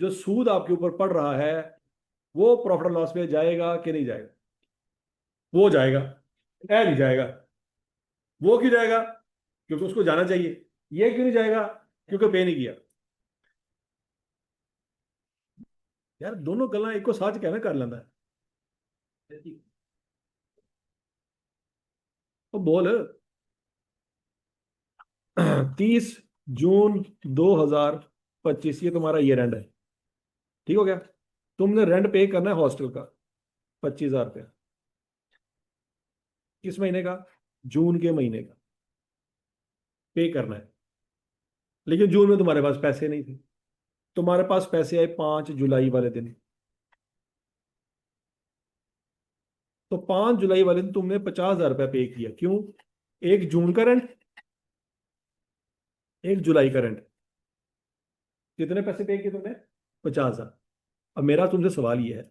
जो सूद आपके ऊपर पड़ रहा है वो प्रॉफिट एंड लॉस में जाएगा कि नहीं जाएगा? वो जाएगा, ऐ नहीं जाएगा। वो क्यों जाएगा? क्योंकि उसको जाना चाहिए। ये क्यों नहीं जाएगा? क्योंकि पे नहीं किया। यार दोनों गल्ला एक को साथ कैसे कर लेंदा है? तो बोल। 30 जून 2025 ये तुम्हारा ईयर एंड है, ठीक हो गया? तुमने रेंट पे करना है हॉस्टल का 25,000 रुपया। किस महीने का? जून के महीने का पे करना है। लेकिन जून में तुम्हारे पास पैसे नहीं थे, तुम्हारे पास पैसे आए 5 जुलाई वाले दिन। तो 5 जुलाई वाले दिन तुमने 50,000 रुपया पे किया। क्यों? 1 जून का रेंट, 1 जुलाई का रेंट। कितने पैसे पे किए तुमने? 50,000। अब मेरा तुमसे सवाल ये है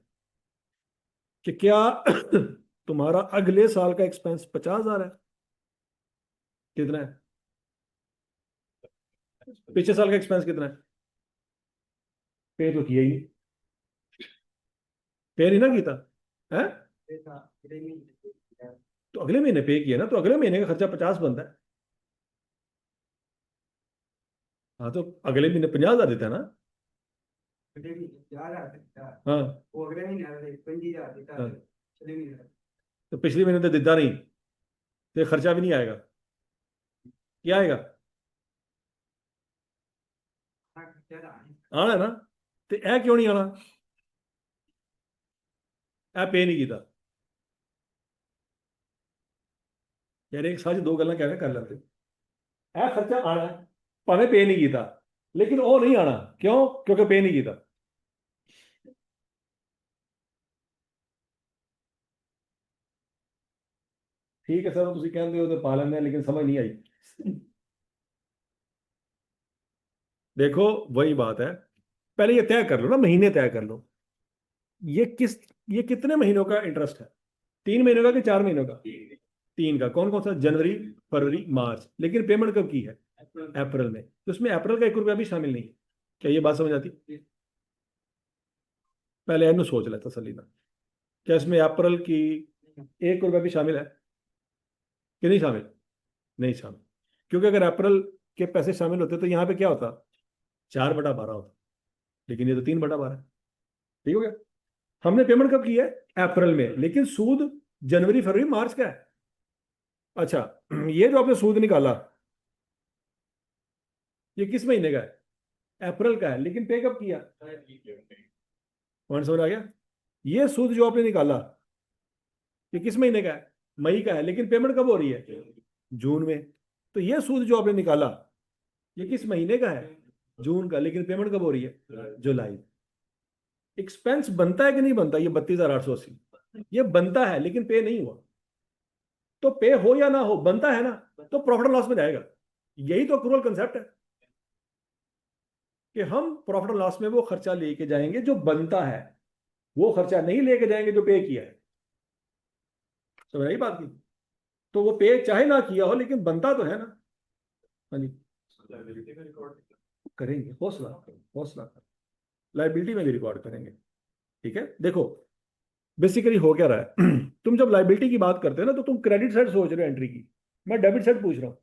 कि क्या तुम्हारा अगले साल का एक्सपेंस 50,000 है? कितना है? पिछले साल का एक्सपेंस कितना है? पे तो किया ही नहीं। पे नहीं ना किया है? तो अगले महीने पे किया ना, तो अगले महीने का खर्चा 50 बनता है। हाँ तो अगले महीने 50,000 देता है ना। हाँ हाँ। तो पिछले महीने तो दिखता नहीं, तो ये खर्चा भी नहीं आएगा। क्या आएगा? आना है ना। तो ऐ क्यों नहीं आना? ऐ पे नहीं किया यार। एक साथ दो गल्ला कैसे कर लेते? ऐ खर्चा आना है, भावे पे नहीं किया, लेकिन वो नहीं आना। क्यों? क्योंकि पे नहीं किया। ठीक है सर, तुम कहते हो तो पा लेंगे, लेकिन समझ नहीं आई। देखो वही बात है, पहले ये तय कर लो ना, महीने तय कर लो। ये किस, ये कितने महीनों का इंटरेस्ट है? 3 महीनों का कि 4 महीनों का? 3 का। कौन कौन सा? जनवरी, फरवरी, मार्च। लेकिन पेमेंट कब की है? अप्रैल में। तो इसमें अप्रैल का 1 रुपया भी शामिल नहीं है। क्या ये बात समझ आती? पहले एनु सोच ले तसल्ली ना। क्या इसमें अप्रैल की 1 रुपया भी शामिल है कि नहीं शामिल? नहीं शामिल। क्योंकि अगर अप्रैल के पैसे शामिल होते तो यहाँ पे क्या होता? 4/12 होता। लेकिन ये तो 3/12 है। ठीक हो गया? हमने पेमेंट कब की है? अप्रैल में, लेकिन सूद जनवरी, फरवरी, मार्च का है। अच्छा, ये जो आपने सूद निकाला ये किस महीने का है? अप्रैल का है, लेकिन पे कब किया? पॉइंट समझ आ गया? ये सूद जो आपने निकाला ये किस महीने का है? मई का है, लेकिन पेमेंट कब हो रही है? जून में। तो ये सूद जो आपने निकाला ये किस महीने का है? जून का, लेकिन पेमेंट कब हो रही है? जुलाई। एक्सपेंस बनता है कि नहीं बनता? ये 32,880 ये बनता है, लेकिन पे नहीं हुआ। तो पे हो या ना हो, बनता है ना, तो प्रॉफिट एंड लॉस में जाएगा। यही तो अक्रूवल कंसेप्ट है कि हम प्रॉफिट एंड लॉस में वो खर्चा लेके जाएंगे जो बनता है, वो खर्चा नहीं लेके जाएंगे जो पे किया है। समझ आई बात की? तो वो पे चाहे ना किया हो, लेकिन बनता तो है ना। हाँ जी, करेंगे, हौसला हौसला। लाइबिलिटी में भी रिकॉर्ड करेंगे। ठीक है, देखो बेसिकली हो क्या रहा है। तुम जब लाइबिलिटी की बात करते हो ना, तो तुम क्रेडिट साइड सोच रहे हो एंट्री की, मैं डेबिट साइड पूछ रहा हूँ।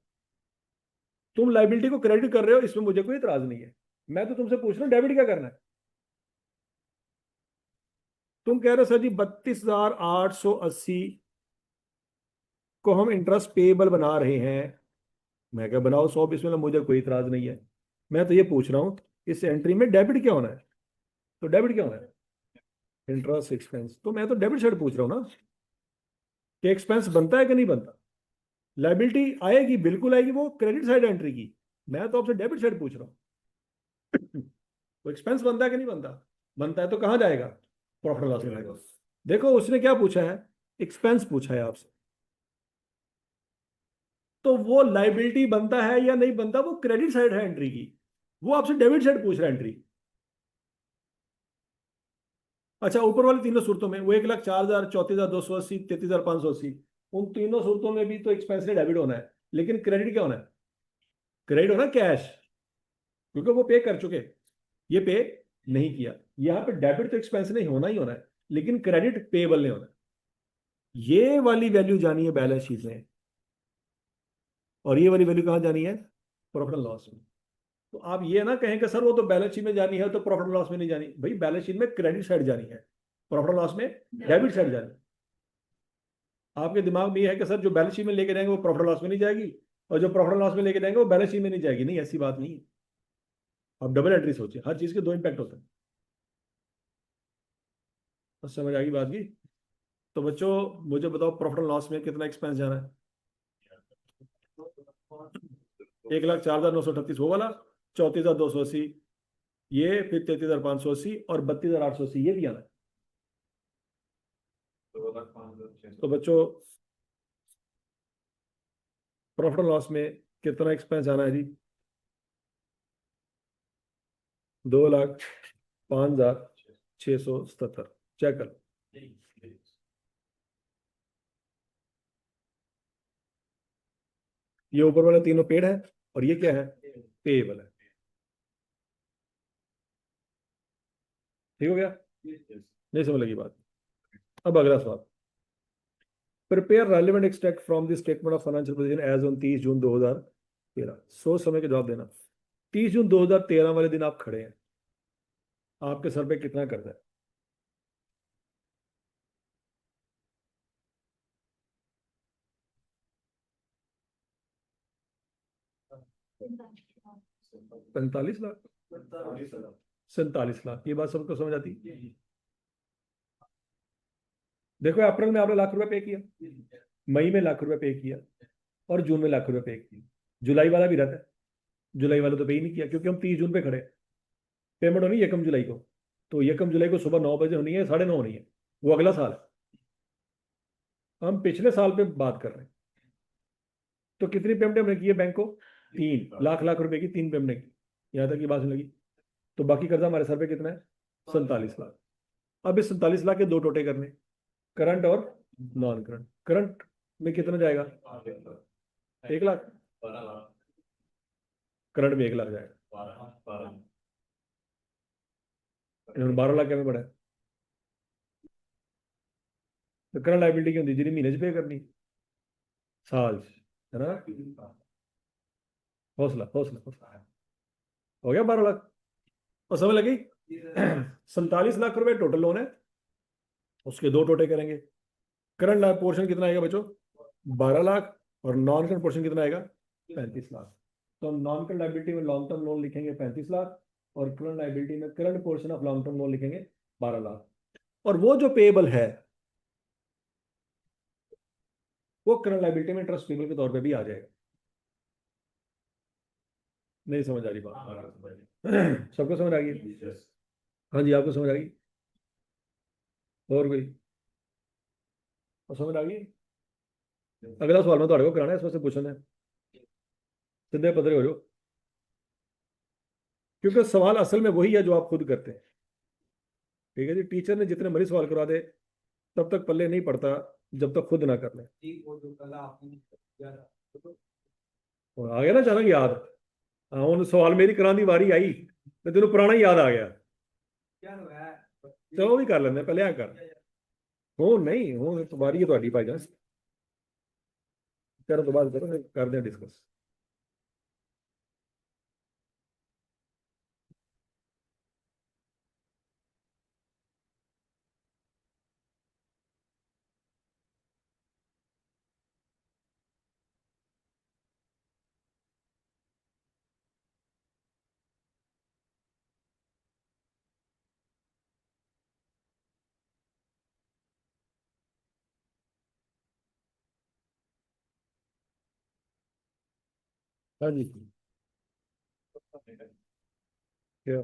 तुम लाइबिलिटी को क्रेडिट कर रहे हो, इसमें मुझे कोई इतराज नहीं है। मैं तो तुमसे पूछ रहा हूँ डेबिट क्या करना है। तुम कह रहे हो सर जी 32,880 को हम इंटरेस्ट पेएबल बना रहे हैं। मैं क्या बनाओ 100, इसमें मुझे कोई इतराज नहीं है। मैं तो ये पूछ रहा हूँ इस एंट्री में डेबिट क्या होना है? तो डेबिट क्या होना है? Interest expense. तो मैं तो डेबिट साइड पूछ रहा हूँ ना, कि एक्सपेंस बनता है कि नहीं बनता। लाइबिलिटी आएगी, बिल्कुल आएगी, वो क्रेडिट साइड एंट्री की। मैं तो आपसे डेबिट साइड पूछ रहा हूँ। वो एक्सपेंस बनता है कि नहीं बनता? बनता है तो कहाँ जाएगा? प्रॉफिट एंड लॉस में जाएगा। देखो उसने क्या पूछा है? एक्सपेंस पूछा है आपसे। तो वो लाइबिलिटी बनता है या नहीं बनता, वो क्रेडिट साइड है एंट्री की। वो आपसे डेबिट साइड पूछ रहा है एंट्री। अच्छा, ऊपर वाली तीनों सूरतों में वो 1,04,000, 34,280, 33,580, उन तीनों सूरतों में भी तो एक्सपेंस ने डेबिट होना है, लेकिन क्रेडिट क्या होना है? क्रेडिट होना कैश, क्योंकि वो पे कर चुके, ये पे नहीं किया। यहाँ पे डेबिट तो एक्सपेंस नहीं होना ही होना है, लेकिन क्रेडिट पेएबल नहीं होना है। ये वाली वैल्यू जानी है बैलेंस शीट में, और ये वाली वैल्यू कहाँ जानी है? प्रॉफिट एंड लॉस में। तो आप ये ना कहें कि सर वो तो बैलेंस शीट में जानी है तो प्रॉफिट एंड लॉस में नहीं जानी। भाई बैलेंस शीट में क्रेडिट साइड जानी है, प्रॉफिट एंड लॉस में डेबिट साइड जानी है। आपके दिमाग में ये है कि सर जो बैलेंस शीट में लेके जाएंगे वो प्रॉफिट एंड लॉस में नहीं जाएगी, और जो प्रॉफिट एंड लॉस में लेके जाएंगे वो बैलेंस शीट में नहीं जाएगी। नहीं, ऐसी बात नहीं है। आप डबल एंट्री सोचिए, हर चीज के दो इंपैक्ट होते हैं। तो समझ आ गई बात की? तो बच्चों मुझे बताओ, प्रॉफिट एंड लॉस में कितना एक्सपेंस जाना है? 1,04,938 वो वाला, 34,280 ये, फिर 33,580 और 32,880 ये भी आना है। तो बच्चों प्रॉफिट एंड लॉस में कितना एक्सपेंस आना है जी? 2,05,677। चेक कर। ये ऊपर वाले तीनों पेड है, और ये क्या है? पेएबल है। ठीक हो गया? नहीं समझ लगी बात? अब अगला सवाल। Prepare relevant extract from the statement of financial position as on 30 June 2013। सोच समय के जवाब देना। 30 जून 2013 वाले दिन आप खड़े हैं, आपके सर पे कितना कर्जा है? हाँ। 45 लाख, 47 लाख। ये बात सबको समझ आती? देखो अप्रैल में आपने ₹1,00,000 पे किया, मई में ₹1,00,000 पे किया, और जून में ₹1,00,000 पे किया। जुलाई वाला भी रहता है, जुलाई वाला तो पे ही नहीं किया, क्योंकि हम 30 जून पे खड़े हैं। पेमेंट होनी है 1 जुलाई को, तो 1 जुलाई को सुबह 9 बजे होनी है, 9:30 होनी है। वो अगला साल है, हम पिछले साल पे बात कर रहे हैं। तो कितनी पेमेंट हमने की है बैंक को? 3 लाख लाख रुपए की 3 पेमेंट की। यहाँ तक की बात लगी? तो बाकी कर्जा हमारे सर पे कितना है? 47 लाख। अब इस 47 लाख के दो टोटे करने, करंट और नॉन करंट। करंट में कितना जाएगा? 1 लाख। करंट में 1 लाख जाएगा। इन्होंने 12 लाख क्या में बढ़ा है? तो करंट लाइबिलिटी की होती है, जिन्हें महीने से पे करनी, साल च, है ना? हौसला हौसला हौसला। हो गया 12 लाख। और समझ लगी? 47 लाख रुपए टोटल लोन है, उसके दो टोटे करेंगे। करंट पोर्शन कितना आएगा बच्चों? 12 लाख। और नॉन करंट पोर्शन कितना आएगा? 35 लाख। तो हम नॉन करंट लाइबिलिटी में लॉन्ग टर्म लोन लिखेंगे 35 लाख, और करंट लाइबिलिटी में current portion of long term loan लिखेंगे 12 लाख। और वो जो पेएबल है वो करंट लाइबिलिटी में इंटरेस्ट पेबल के तौर पे भी आ जाएगा। नहीं समझ आ रही बात? सबको समझ आ गई? हाँ जी, आपको समझ आ गई? और कोई? और समझ आ गई? अगला सवाल मैं को कराना है, इसमें से पूछना है, सीधे पदरे हो जाओ, क्योंकि सवाल असल में वही है जो आप खुद करते हैं। ठीक है जी, टीचर ने जितने मर्जी सवाल करवा दे, तब तक पल्ले नहीं पड़ता जब तक खुद ना कर ले। और आ गया ना अचानक याद? हाँ, उन सवाल मेरी कराने की बारी आई तो तेन पुराना ही याद आ गया। चलो भी कर लेंगे, पहले आ कर हो नहीं हो तो बारी है ਤੁਹਾਡੀ ਭਾਈ ਜਾਨ। ਕਰਨ ਤੋਂ ਬਾਅਦ ਕਰੋ, ਕਰਦੇ ਹਾਂ डिस्कस। हाँ जी, क्या?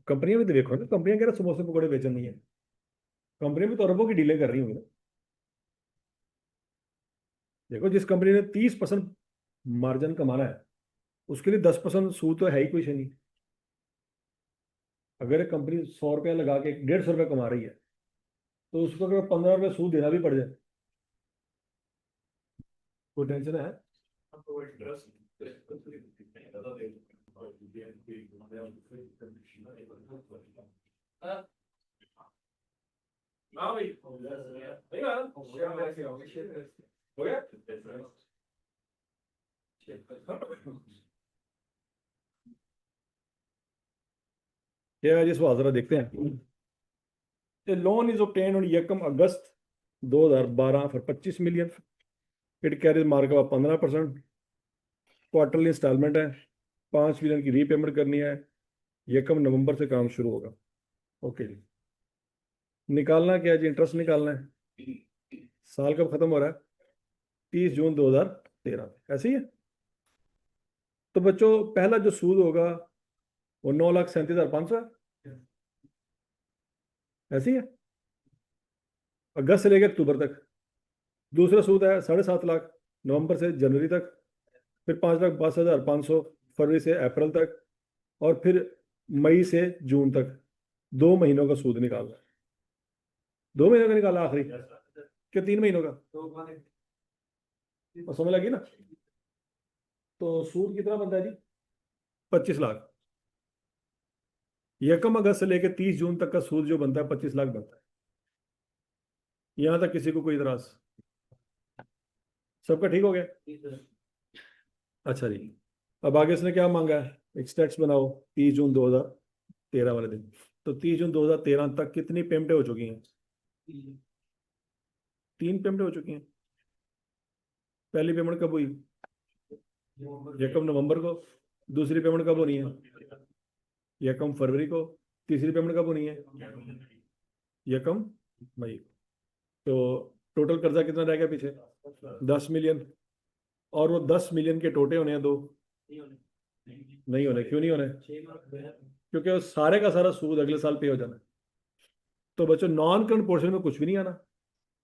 कंपनियां भी तो देखो ना, कंपनियां कह रहा समोसे पकौड़े बेचन नहीं है, कंपनियां भी तो अरबों की डीलें कर रही होंगी ना। देखो जिस कंपनी ने 30% मार्जिन कमाना है, उसके लिए 10% सूद तो है ही कुछ नहीं। अगर एक कंपनी 100 रुपया लगा के 150 रुपया कमा रही है, तो उसको अगर 15 रुपये सूद देना भी पड़ जाए, कोई टेंशन है? आपको इंटरेस्ट ना भाई नहीं आ रहा हो गया क्या है जिस सवाल जरा देखते हैं। A loan is obtained on 1 August 2012 for 25 million. It carries mark of 15%। Quarterly installment है, 5 मिलियन की रीपेमेंट करनी है। 1 नवंबर से काम शुरू होगा। ओके जी। निकालना क्या है जी? इंटरेस्ट निकालना है। साल कब खत्म हो रहा है? 30 जून 2013, ऐसे ही है। तो बच्चों पहला जो सूद होगा वो 9,37,500 है, ऐसे ही है, अगस्त से लेकर अक्टूबर तक। दूसरा सूद है 7.5 लाख, नवंबर से जनवरी तक। फिर 5,62,500 फरवरी से अप्रैल तक। और फिर मई से जून तक 2 महीनों का सूद निकालना है। 2 महीनों का निकाला आखिरी, क्या 3 महीनों का? और समझ लगी ना? तो सूद कितना बनता है जी? 25 लाख। 1 अगस्त से लेकर 30 जून तक का सूद जो बनता है 25 लाख बनता है। यहां तक किसी को कोई इतराज? सबका ठीक हो गया? अच्छा जी। अब आगे इसने क्या मांगा है? एक स्टेट्स बनाओ 30 जून 2013 वाले दिन। तो 30 जून 2013 तक कितनी पेमेंटें हो चुकी हैं? 3 पेमेंटें हो चुकी हैं। पहली पेमेंट कब हुई? 1 नवंबर को। दूसरी पेमेंट कब होनी है? 1 फरवरी को। तीसरी पेमेंट कब होनी है? 1 मई को। तो टोटल कर्जा कितना रह गया पीछे? 10 मिलियन। और वो 10 मिलियन के टोटे होने हैं दो? नहीं होने। क्यों नहीं होने? क्योंकि वो सारे का सारा सूद अगले साल पे हो जाना है। तो बच्चों नॉन करंट पोर्शन में कुछ भी नहीं आना।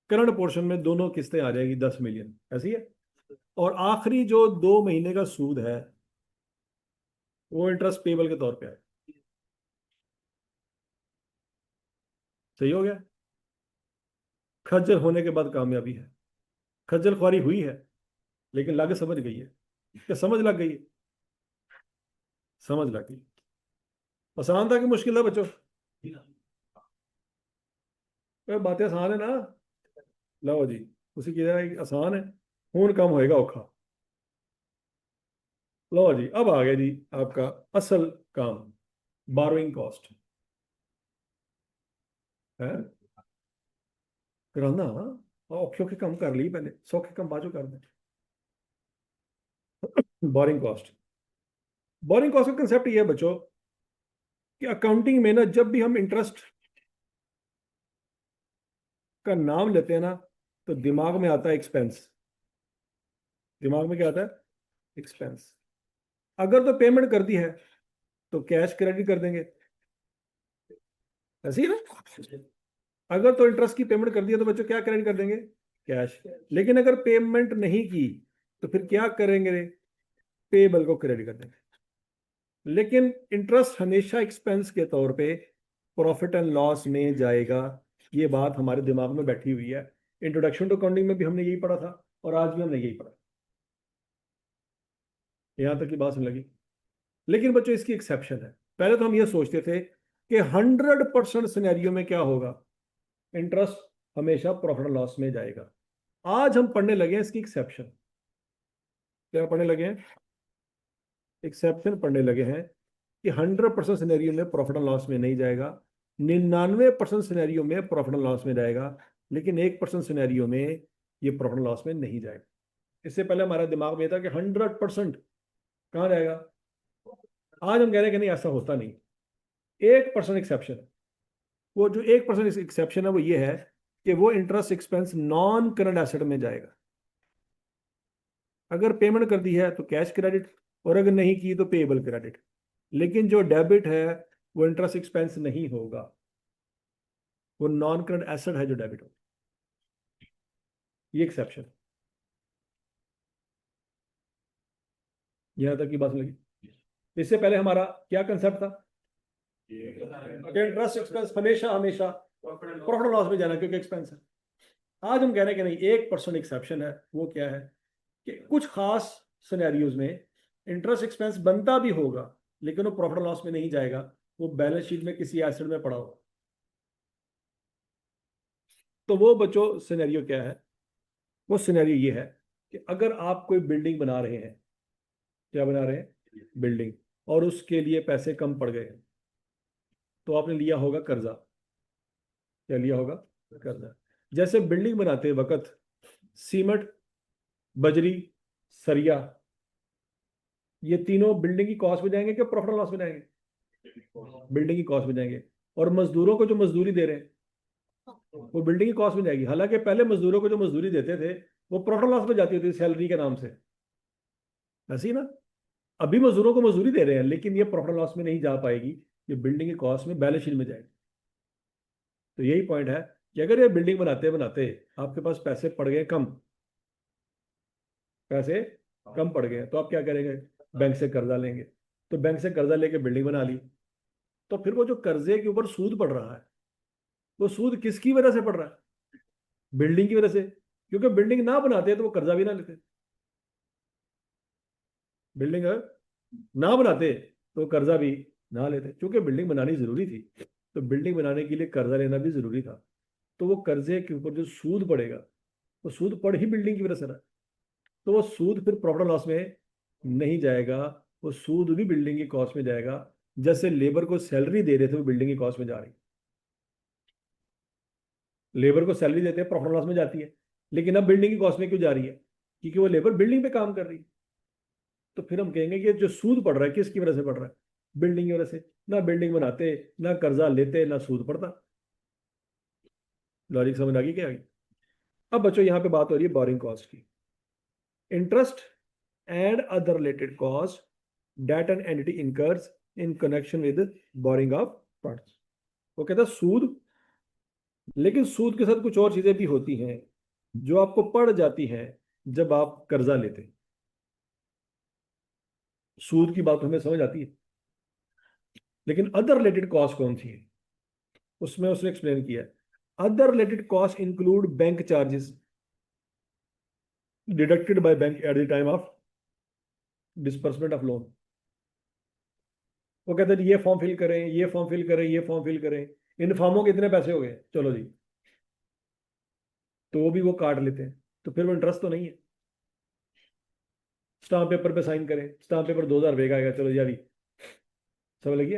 करंट पोर्शन में दोनों किस्तें आ जाएगी 10 मिलियन, ऐसी है। और आखिरी जो 2 महीने का सूद है वो इंटरेस्ट पेबल के तौर पे है। सही हो गया? खज्जल होने के बाद कामयाबी है। खज्जल ख्वारी हुई है लेकिन लागत समझ गई है। क्या समझ लग गई है? समझ लग गई। आसान था कि मुश्किल था बच्चों? बातें आसान है ना? लो जी, उसी की तरह आसान है। खून कम होएगा औखा। लो जी, अब आ गया जी आपका असल काम, बारोइंग कॉस्ट है। कराना औखे औखे कम कर ली पहले, सौखे कम बाजू कर दे। Borrowing cost. बोरिंग कॉस्ट का कंसेप्ट ये है बच्चों कि अकाउंटिंग में ना जब भी हम इंटरेस्ट का नाम लेते हैं ना तो दिमाग में आता है एक्सपेंस। दिमाग में क्या आता है? एक्सपेंस। अगर तो पेमेंट कर दी है तो कैश क्रेडिट कर देंगे, ऐसे ही ना? अगर तो इंटरेस्ट की पेमेंट कर दिया तो बच्चों क्या क्रेडिट कर देंगे? कैश। लेकिन अगर पेमेंट नहीं की तो फिर क्या करेंगे? पेबल को क्रेडिट कर देंगे। लेकिन इंटरेस्ट हमेशा एक्सपेंस के तौर पे प्रॉफिट एंड लॉस में जाएगा। ये बात हमारे दिमाग में बैठी हुई है। इंट्रोडक्शन टू अकाउंटिंग में भी हमने यही पढ़ा था और आज भी हमने यही पढ़ा। यहां तक की बात समझ लगी? लेकिन बच्चों इसकी एक्सेप्शन है। पहले तो हम ये सोचते थे कि 100% सिनेरियो में क्या होगा? इंटरेस्ट हमेशा प्रॉफिट एंड लॉस में जाएगा। आज हम पढ़ने लगे हैं इसकी एक्सेप्शन। क्या पढ़ने लगे हैं? एक्सेप्शन पढ़ने लगे हैं कि 100% सिनेरियो में प्रॉफिट एंड लॉस में नहीं जाएगा, 99% सिनेरियो में प्रॉफिट एंड लॉस में जाएगा, लेकिन 1% सिनेरियो में ये प्रॉफिट एंड लॉस में नहीं जाएगा। इससे पहले हमारा दिमाग में था कि 100% कहाँ जाएगा। आज हम कह रहे हैं कि नहीं, ऐसा होता नहीं। 1% एक्सेप्शन। वो जो 1% एक्सेप्शन है वो ये है कि वो interest expense non current asset में जाएगा। अगर पेमेंट कर दी है तो कैश क्रेडिट, और अगर नहीं की तो पेएबल क्रेडिट। लेकिन जो डेबिट है वो इंटरेस्ट एक्सपेंस नहीं होगा, वो नॉन करंट एसेट है जो डेबिट होगा। ये एक्सेप्शन। यहां तक की बात लगी? इससे पहले हमारा क्या कंसेप्ट था? इंटरेस्ट एक्सपेंस हमेशा हमेशा प्रॉफिट लॉस में जाना क्योंकि एक्सपेंस है। आज हम कह रहे हैं कि नहीं, 1% एक्सेप्शन है। वो क्या है कि कुछ खास सिनेरियोज में इंटरेस्ट एक्सपेंस बनता भी होगा लेकिन वो प्रॉफिट लॉस में नहीं जाएगा, वो बैलेंस शीट में किसी एसेट में पड़ा होगा। तो वो बच्चों सिनेरियो क्या है? वो सिनेरियो ये है कि अगर आप कोई बिल्डिंग बना रहे हैं, क्या बना रहे हैं? बिल्डिंग, और उसके लिए पैसे कम पड़ गए, तो आपने लिया होगा कर्जा। क्या लिया होगा? कर्जा। जैसे बिल्डिंग बनाते वक्त सीमेंट, बजरी, सरिया, ये तीनों बिल्डिंग की कॉस्ट में जाएंगे कि प्रॉफिट लॉस में जाएंगे? बिल्डिंग की कॉस्ट में जाएंगे। और मजदूरों को जो मजदूरी दे रहे हैं वो बिल्डिंग की कॉस्ट में जाएगी। हालांकि पहले मजदूरों को जो मजदूरी देते थे वो प्रॉफिट लॉस में जाती होती थी सैलरी के नाम से, ऐसे ही ना। अभी मजदूरों को मजदूरी दे रहे हैं लेकिन ये प्रॉफिट लॉस में नहीं जा पाएगी, ये बिल्डिंग की कॉस्ट में बैलेंस शीट में जाएगी। तो यही पॉइंट है कि अगर ये बिल्डिंग बनाते बनाते आपके पास पैसे पड़ गए कम, पैसे कम पड़ गए, तो आप क्या करेंगे? बैंक से कर्जा लेंगे। तो बैंक से कर्जा लेके बिल्डिंग बना ली, तो फिर वो जो कर्जे के ऊपर सूद पड़ रहा है, वो सूद किसकी वजह से पड़ रहा है? बिल्डिंग की वजह से। क्योंकि बिल्डिंग ना बनाते तो वो कर्जा भी ना लेते। बिल्डिंग ना बनाते तो कर्जा भी ना लेते। क्योंकि बिल्डिंग बनानी जरूरी थी, तो बिल्डिंग बनाने के लिए कर्जा लेना भी जरूरी था। तो वो कर्जे के ऊपर जो सूद पड़ेगा, वो सूद पड़ ही बिल्डिंग की वजह से रहा। तो वो सूद फिर प्रॉफिट लॉस में नहीं जाएगा, वो सूद भी बिल्डिंग की कॉस्ट में जाएगा। जैसे लेबर को सैलरी दे रहे थे वो बिल्डिंग की कॉस्ट में जा रही। लेबर को सैलरी देते हैं, प्रॉफिट लॉस में जाती है, लेकिन अब बिल्डिंग की कॉस्ट में क्यों जा रही है? क्योंकि वो लेबर बिल्डिंग पे काम कर रही है। तो फिर हम कहेंगे कि जो सूद पड़ रहा है किसकी वजह से पड़ रहा है? बिल्डिंग की वजह से। ना बिल्डिंग बनाते, ना कर्जा लेते, ना सूद पड़ता। लॉजिक समझ आ गई क्या? आगे अब बच्चों यहाँ पे बात हो रही है बोरिंग कॉस्ट की। Interest and other related cost that an entity incurs in connection with borrowing of funds. वो कहता है सूद, लेकिन सूद के साथ कुछ और चीजें भी होती हैं जो आपको पड़ जाती हैं जब आप कर्जा लेते हैं। सूद की बात हमें समझ आती है, लेकिन अदर रिलेटेड कॉस्ट कौन सी है? उसमें उसने एक्सप्लेन किया। Other related cost include bank charges deducted by bank at the time of disbursement of loan. वो कहते हैं ये फॉर्म फिल करें, ये फॉर्म फिल करें, ये फॉर्म फिल करें, इन फॉर्मों के इतने पैसे हो गए, चलो जी, तो वो भी वो काट लेते हैं। तो फिर वो इंटरेस्ट तो नहीं है। स्टाम्प पेपर पे साइन करें, स्टाम्प पेपर 2000 रुपये का आएगा, चलो जी अभी, समझ लगी?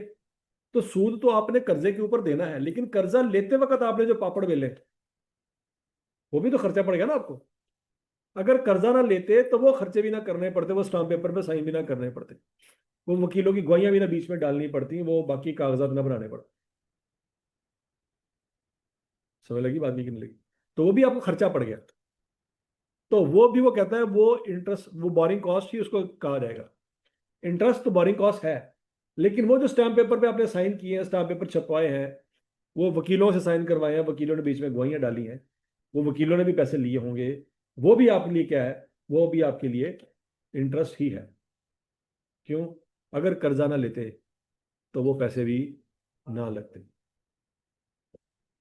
तो सूद तो आपने कर्जे के ऊपर देना है, लेकिन कर्जा लेते वक्त आपने जो पापड़ बेले वो भी तो खर्चा पड़ेगा ना आपको। अगर कर्जा ना लेते तो वो खर्चे भी ना करने पड़ते, वो स्टाम्प पेपर पे साइन भी ना करने पड़ते, वो वकीलों की गवाहियां भी ना बीच में डालनी पड़ती, वो बाकी कागजात ना बनाने पड़ते। समझ लगी बात? नहीं कि नहीं लगी? तो वो भी आपको खर्चा पड़ गया। तो वो भी वो कहता है वो इंटरेस्ट, वो बोरिंग कॉस्ट ही उसको कहा जाएगा। इंटरेस्ट तो बोरिंग कॉस्ट है, लेकिन वो जो स्टैम्प पेपर पे आपने साइन किए हैं, स्टैम्प पेपर छपवाए हैं, वो वकीलों से साइन करवाए हैं, वकीलों ने बीच में गवाहियां डाली हैं, वो वकीलों ने भी पैसे लिए होंगे, वो भी आपके लिए क्या है? वो भी आपके लिए इंटरेस्ट ही है। क्यों? अगर कर्जा ना लेते तो वो पैसे भी ना लगते।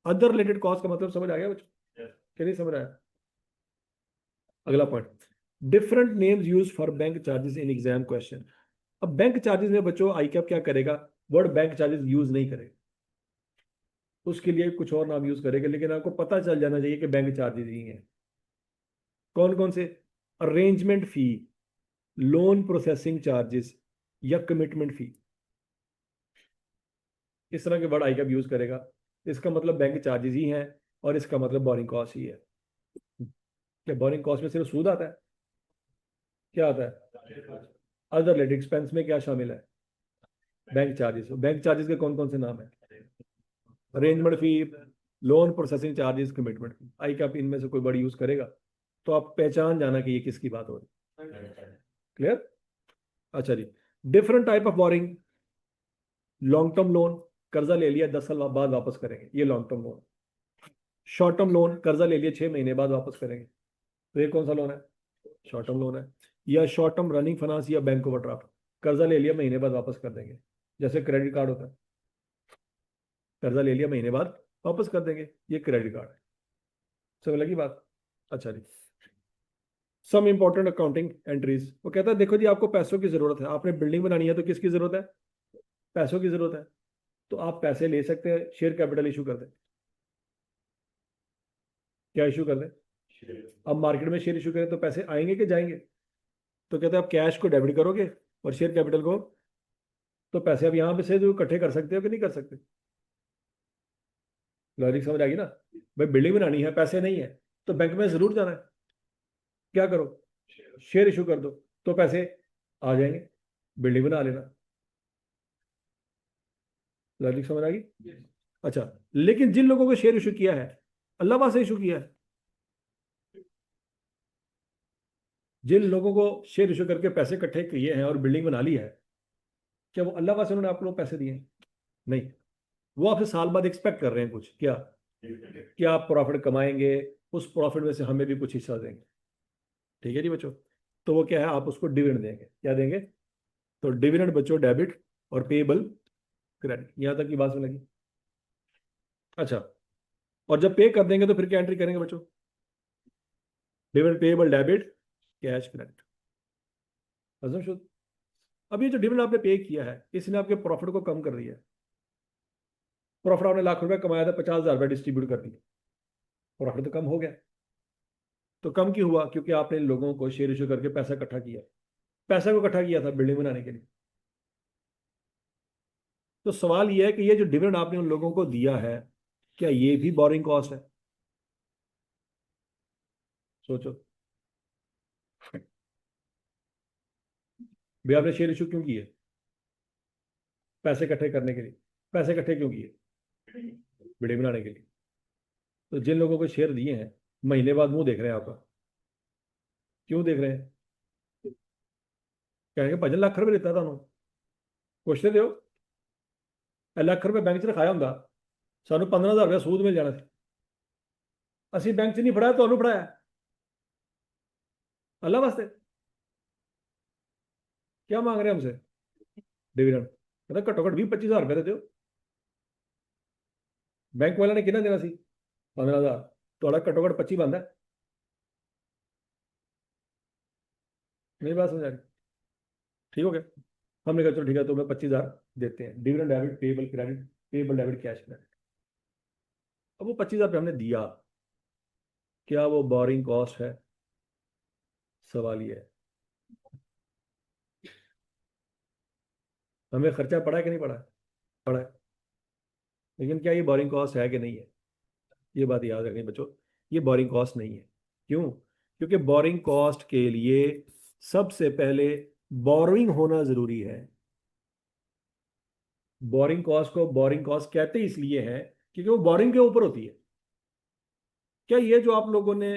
अदर रिलेटेड कॉस्ट का मतलब समझ आ गया बच्चों? क्या नहीं समझ आया? अगला point, different names use for bank charges in exam question. अब बैंक चार्जेस में बच्चों आई कैप क्या करेगा? वर्ड बैंक चार्जेस यूज नहीं करेगा, उसके लिए कुछ और नाम यूज करेगा, लेकिन आपको पता चल जाना चाहिए कि बैंक चार्जेस ही हैं। कौन कौन से? अरेंजमेंट फी, लोन प्रोसेसिंग चार्जेस, या कमिटमेंट फी। इस तरह के वर्ड आई कैप यूज करेगा। इसका मतलब बैंक चार्जेस ही हैं और इसका मतलब बोरिंग कॉस्ट ही है। क्या बोरिंग कॉस्ट में सिर्फ सूद आता है? क्या आता है? अदर रिलेटेड एक्सपेंस में क्या शामिल है? Bank charges. बैंक चार्जेस के कौन कौन से नाम है? अरेंजमेंट फी, लोन प्रोसेसिंग चार्जेस, कमिटमेंट फी। आई कैप इनमें से कोई वर्ड यूज करेगा तो आप पहचान जाना कि ये किसकी बात हो रही है। क्लियर? अच्छा जी। Different type of borrowing, long term loan, कर्जा ले लिया 10 साल बाद वापस करेंगे, ये long term loan. Short term loan, कर्जा ले लिया 6 महीने बाद वापस करेंगे, तो ये कौन सा लोन है? शॉर्ट टर्म लोन है। या शॉर्ट टर्म रनिंग फाइनेंस या बैंक ओवरड्राफ्ट, कर्जा ले लिया महीने बाद वापस कर देंगे, जैसे क्रेडिट कार्ड होता है, कर्जा ले लिया महीने बाद वापस कर देंगे, ये क्रेडिट कार्ड है। समझ लगी बात? अच्छा जी, सम इंपॉर्टेंट अकाउंटिंग एंट्रीज। वो कहता है देखो जी, आपको पैसों की जरूरत है, आपने बिल्डिंग बनानी है, तो किसकी जरूरत है? पैसों की जरूरत है। तो आप पैसे ले सकते हैं, शेयर कैपिटल इशू कर दें। क्या इशू कर दें? अब मार्केट में शेयर इशू करें तो पैसे आएंगे कि जाएंगे? तो कहते हैं आप कैश को डेबिट करोगे और शेयर कैपिटल को, तो पैसे आप यहाँ पे से जो इकट्ठे कर सकते हो कि नहीं कर सकते? लॉजिक समझ आ गई ना? भाई बिल्डिंग बनानी है, पैसे नहीं है, तो बैंक में जरूर जाना है। क्या करो? शेयर इशू कर दो, तो पैसे आ जाएंगे, बिल्डिंग बना लेना। लॉजिक समझ आ गई? अच्छा, लेकिन जिन लोगों को शेयर इशू किया है, अल्लाह वास्ते इशू किया है, जिन लोगों को शेयर इशू करके पैसे इकट्ठे किए हैं और बिल्डिंग बना ली है, क्या वो अल्लाह वास्ते उन्होंने आप लोग पैसे दिए हैं? नहीं। वो आपसे साल बाद एक्सपेक्ट कर रहे हैं कुछ, क्या आप प्रॉफिट कमाएंगे, उस प्रॉफिट में से हमें भी कुछ हिस्सा देंगे। ठीक है जी बच्चों? तो वो क्या है, आप उसको डिविडेंड देंगे। क्या देंगे? तो डिविडेंड बच्चों डेबिट और पेएबल क्रेडिट। यहां तक की बात समझ लगी? अच्छा, और जब पे कर देंगे तो फिर क्या एंट्री करेंगे बच्चों? Dividend payable debit cash credit. हजम शुद्ध। अब ये जो डिविडेंड आपने पे किया है, इसने आपके प्रॉफिट को कम कर दिया है। प्रॉफिट आपने लाख रुपए कमाया था, 50,000 रुपये डिस्ट्रीब्यूट कर दिए, प्रॉफिट तो कम हो गया। तो कम क्यों हुआ? क्योंकि आपने लोगों को शेयर इशू करके पैसा इकट्ठा किया। पैसा को इकट्ठा किया था बिल्डिंग बनाने के लिए। तो सवाल यह है कि ये जो डिविडेंड आपने उन लोगों को दिया है, क्या ये भी बोरिंग कॉस्ट है? सोचो भाई, आपने शेयर इशू क्यों किए? पैसे इकट्ठे करने के लिए। पैसे इकट्ठे क्यों किए? बिल्डिंग बनाने के लिए। तो जिन लोगों को शेयर दिए हैं, महीने बाद मुंह देख रहे हैं आपका। क्यों देख रहे हैं? कहेंगे 5 लाख रुपए लेता था उन्होंने, ਪੁੱਛਦੇ ਦਿਓ ਲੱਖ ਰੁਪਏ ਬੈਂਕ 'ਚ ਰਖਾਇਆ ਹੁੰਦਾ, ਸਾਨੂੰ 15,000 ਰੁਪਏ ਸੂਦ ਮਿਲ ਜਾਣਾ ਸੀ। ਅਸੀਂ ਬੈਂਕ 'ਚ ਨਹੀਂ ਫੜਾਇਆ, ਤੁਹਾਨੂੰ ਫੜਾਇਆ अल्लाह वास्ते। क्या मांग रहे हैं हमसे? डिविडेंड। मतलब घट्टो घट 20-25,000 रुपए दे दो। बैंक वाले ने कितना देना सी? 15,000। थोड़ा घट्टो घट 25 बनता है। मेरी बात समझ आ रही? ठीक हो गया? हमने कहा चलो ठीक है, तो मैं 25,000 देते हैं, dividend debit payable credit, payable debit cash credit. अब वो 25,000 रुपये हमने दिया, क्या वो बोरिंग कॉस्ट है? सवाल ये है। हमें खर्चा पड़ा है कि नहीं पड़ा है? पड़ा है। लेकिन क्या ये बोरिंग कॉस्ट है कि नहीं है? ये बात याद रखनी बच्चों, ये बोरिंग कॉस्ट नहीं है। क्यों? क्योंकि बोरिंग कॉस्ट के लिए सबसे पहले बोरोइंग होना जरूरी है। बोरिंग कॉस्ट को बोरिंग कॉस्ट कहते इसलिए है क्योंकि वो बोरिंग के ऊपर होती है। क्या ये जो आप लोगों ने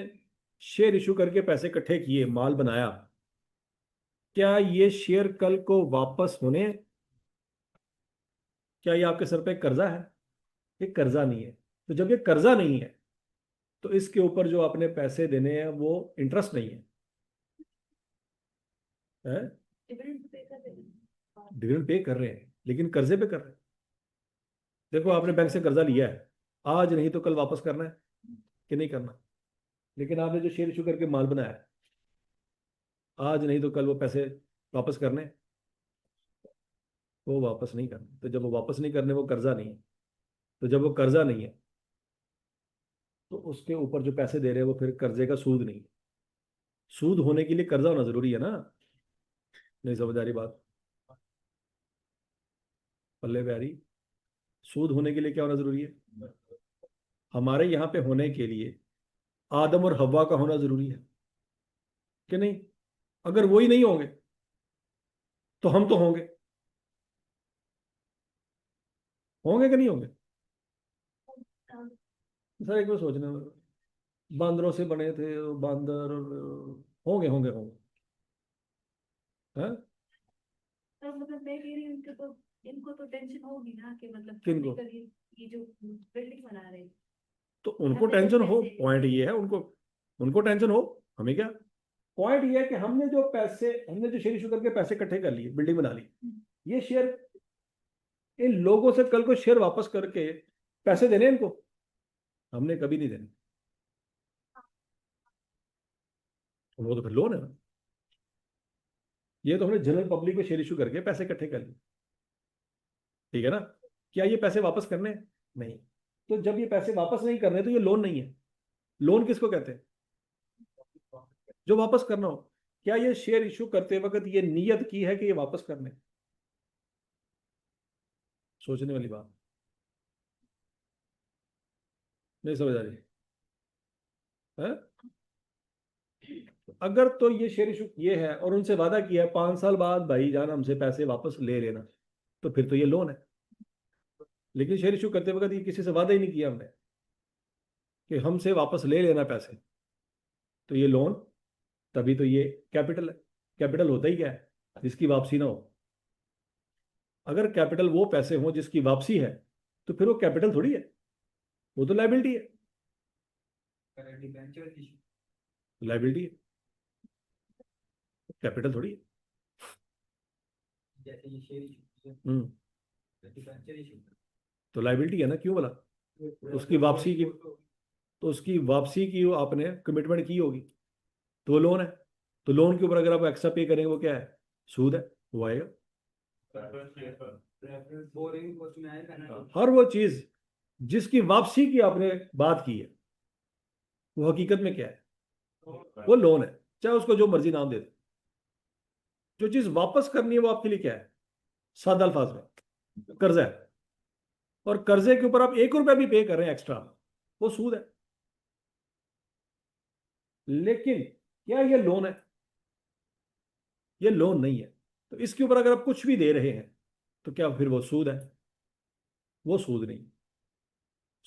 शेयर इशू करके पैसे इकट्ठे किए, माल बनाया, क्या ये शेयर कल को वापस होने हैं? क्या ये आपके सर पे कर्जा है? ये कर्जा नहीं है। तो जब ये कर्जा नहीं है, तो इसके ऊपर जो आपने पैसे देने हैं वो इंटरेस्ट नहीं है, है? डिविडेंड पे कर रहे हैं लेकिन कर्जे पे कर रहे हैं। देखो आपने बैंक से कर्जा लिया है, आज नहीं तो कल वापस करना है कि नहीं करना? लेकिन आपने जो शेयर इशू करके माल बनाया है, आज नहीं तो कल वो पैसे वापस करने हैं। वो वापस नहीं करने, तो जब वो वापस नहीं करने, वो कर्जा नहीं है। तो जब वो कर्जा नहीं है, तो उसके ऊपर जो पैसे दे रहे हैं वो फिर कर्जे का सूद नहीं है। सूद होने के लिए कर्जा होना जरूरी है ना? नहीं समझ आ रही बात? पल्ले प्यारी, सूद होने के लिए क्या होना जरूरी है? हमारे यहाँ पे होने के लिए आदम और हवा का होना जरूरी है कि नहीं? अगर वही नहीं होंगे तो हम तो होंगे। होंगे कि नहीं होंगे? सर एक बार सोचना, बांदरों से बने थे बांदर, होंगे होंगे होंगे, हैं? तो मतलब मैं कह रही हूँ इनको तो टेंशन होगी ना कि मतलब किनको? ये जो बिल्डिंग बना रहे हैं, तो उनको हमें जो टेंशन हो, पैसे पॉइंट ये है, उनको उनको टेंशन हो, हमें क्या? पॉइंट ये है कि हमने जो शेयर इशू करके पैसे इकट्ठे कर लिए, बिल्डिंग बना ली, ये शेयर इन लोगों से कल को शेयर वापस करके पैसे देने हैं इनको। हमने कभी नहीं देने, वो तो फिर लोन है ना। ये तो हमने जनरल पब्लिक को शेयर इशू करके पैसे इकट्ठे कर लिए, ठीक है ना। क्या ये पैसे वापस करने हैं? नहीं। तो जब ये पैसे वापस नहीं करने तो ये लोन नहीं है। लोन किसको कहते हैं? जो वापस करना हो। क्या ये शेयर इशू करते वक्त ये नियत की है कि ये वापस करने? सोचने वाली बात, नहीं समझ आ रही है? अगर तो ये शेयर इशू ये है और उनसे वादा किया है 5 साल बाद भाई जान हमसे पैसे वापस ले लेना, तो फिर तो ये लोन है। लेकिन शेयर इशू करते वक्त ये किसी से वादा ही नहीं किया हमने कि हमसे वापस ले लेना पैसे, तो ये लोन, तभी तो ये कैपिटल है। कैपिटल होता ही क्या है? जिसकी वापसी ना हो। अगर कैपिटल वो पैसे हों जिसकी वापसी है, तो फिर वो कैपिटल थोड़ी है, वो तो लाइबिलिटी है। लाइबिलिटी है, कैपिटल थोड़ी है। जैसे ये शेयर इशू, हम्म डिबेंचर इशू, तो लाइबिलिटी है ना, क्यों बोला? उसकी वापसी की, तो उसकी वापसी की वो आपने कमिटमेंट की होगी, तो वो लोन है। तो लोन के ऊपर अगर आप एक्स्ट्रा पे करेंगे वो क्या है? सूद है, वो आएगा। बोरिंग कॉस्ट में आएगा ना। हर वो चीज जिसकी वापसी की आपने बात की है, वो हकीकत में क्या है? वो लोन है, चाहे उसको जो मर्जी नाम दे दे। जो चीज वापस करनी है वो आपके लिए क्या है? सादा अल्फाज में कर्जा है। और कर्जे के ऊपर आप 1 रुपया भी पे कर रहे हैं एक्स्ट्रा, वो सूद है। लेकिन क्या ये लोन है? ये लोन नहीं है। तो इसके ऊपर अगर आप कुछ भी दे रहे हैं, तो क्या फिर वो सूद है? वो सूद नहीं।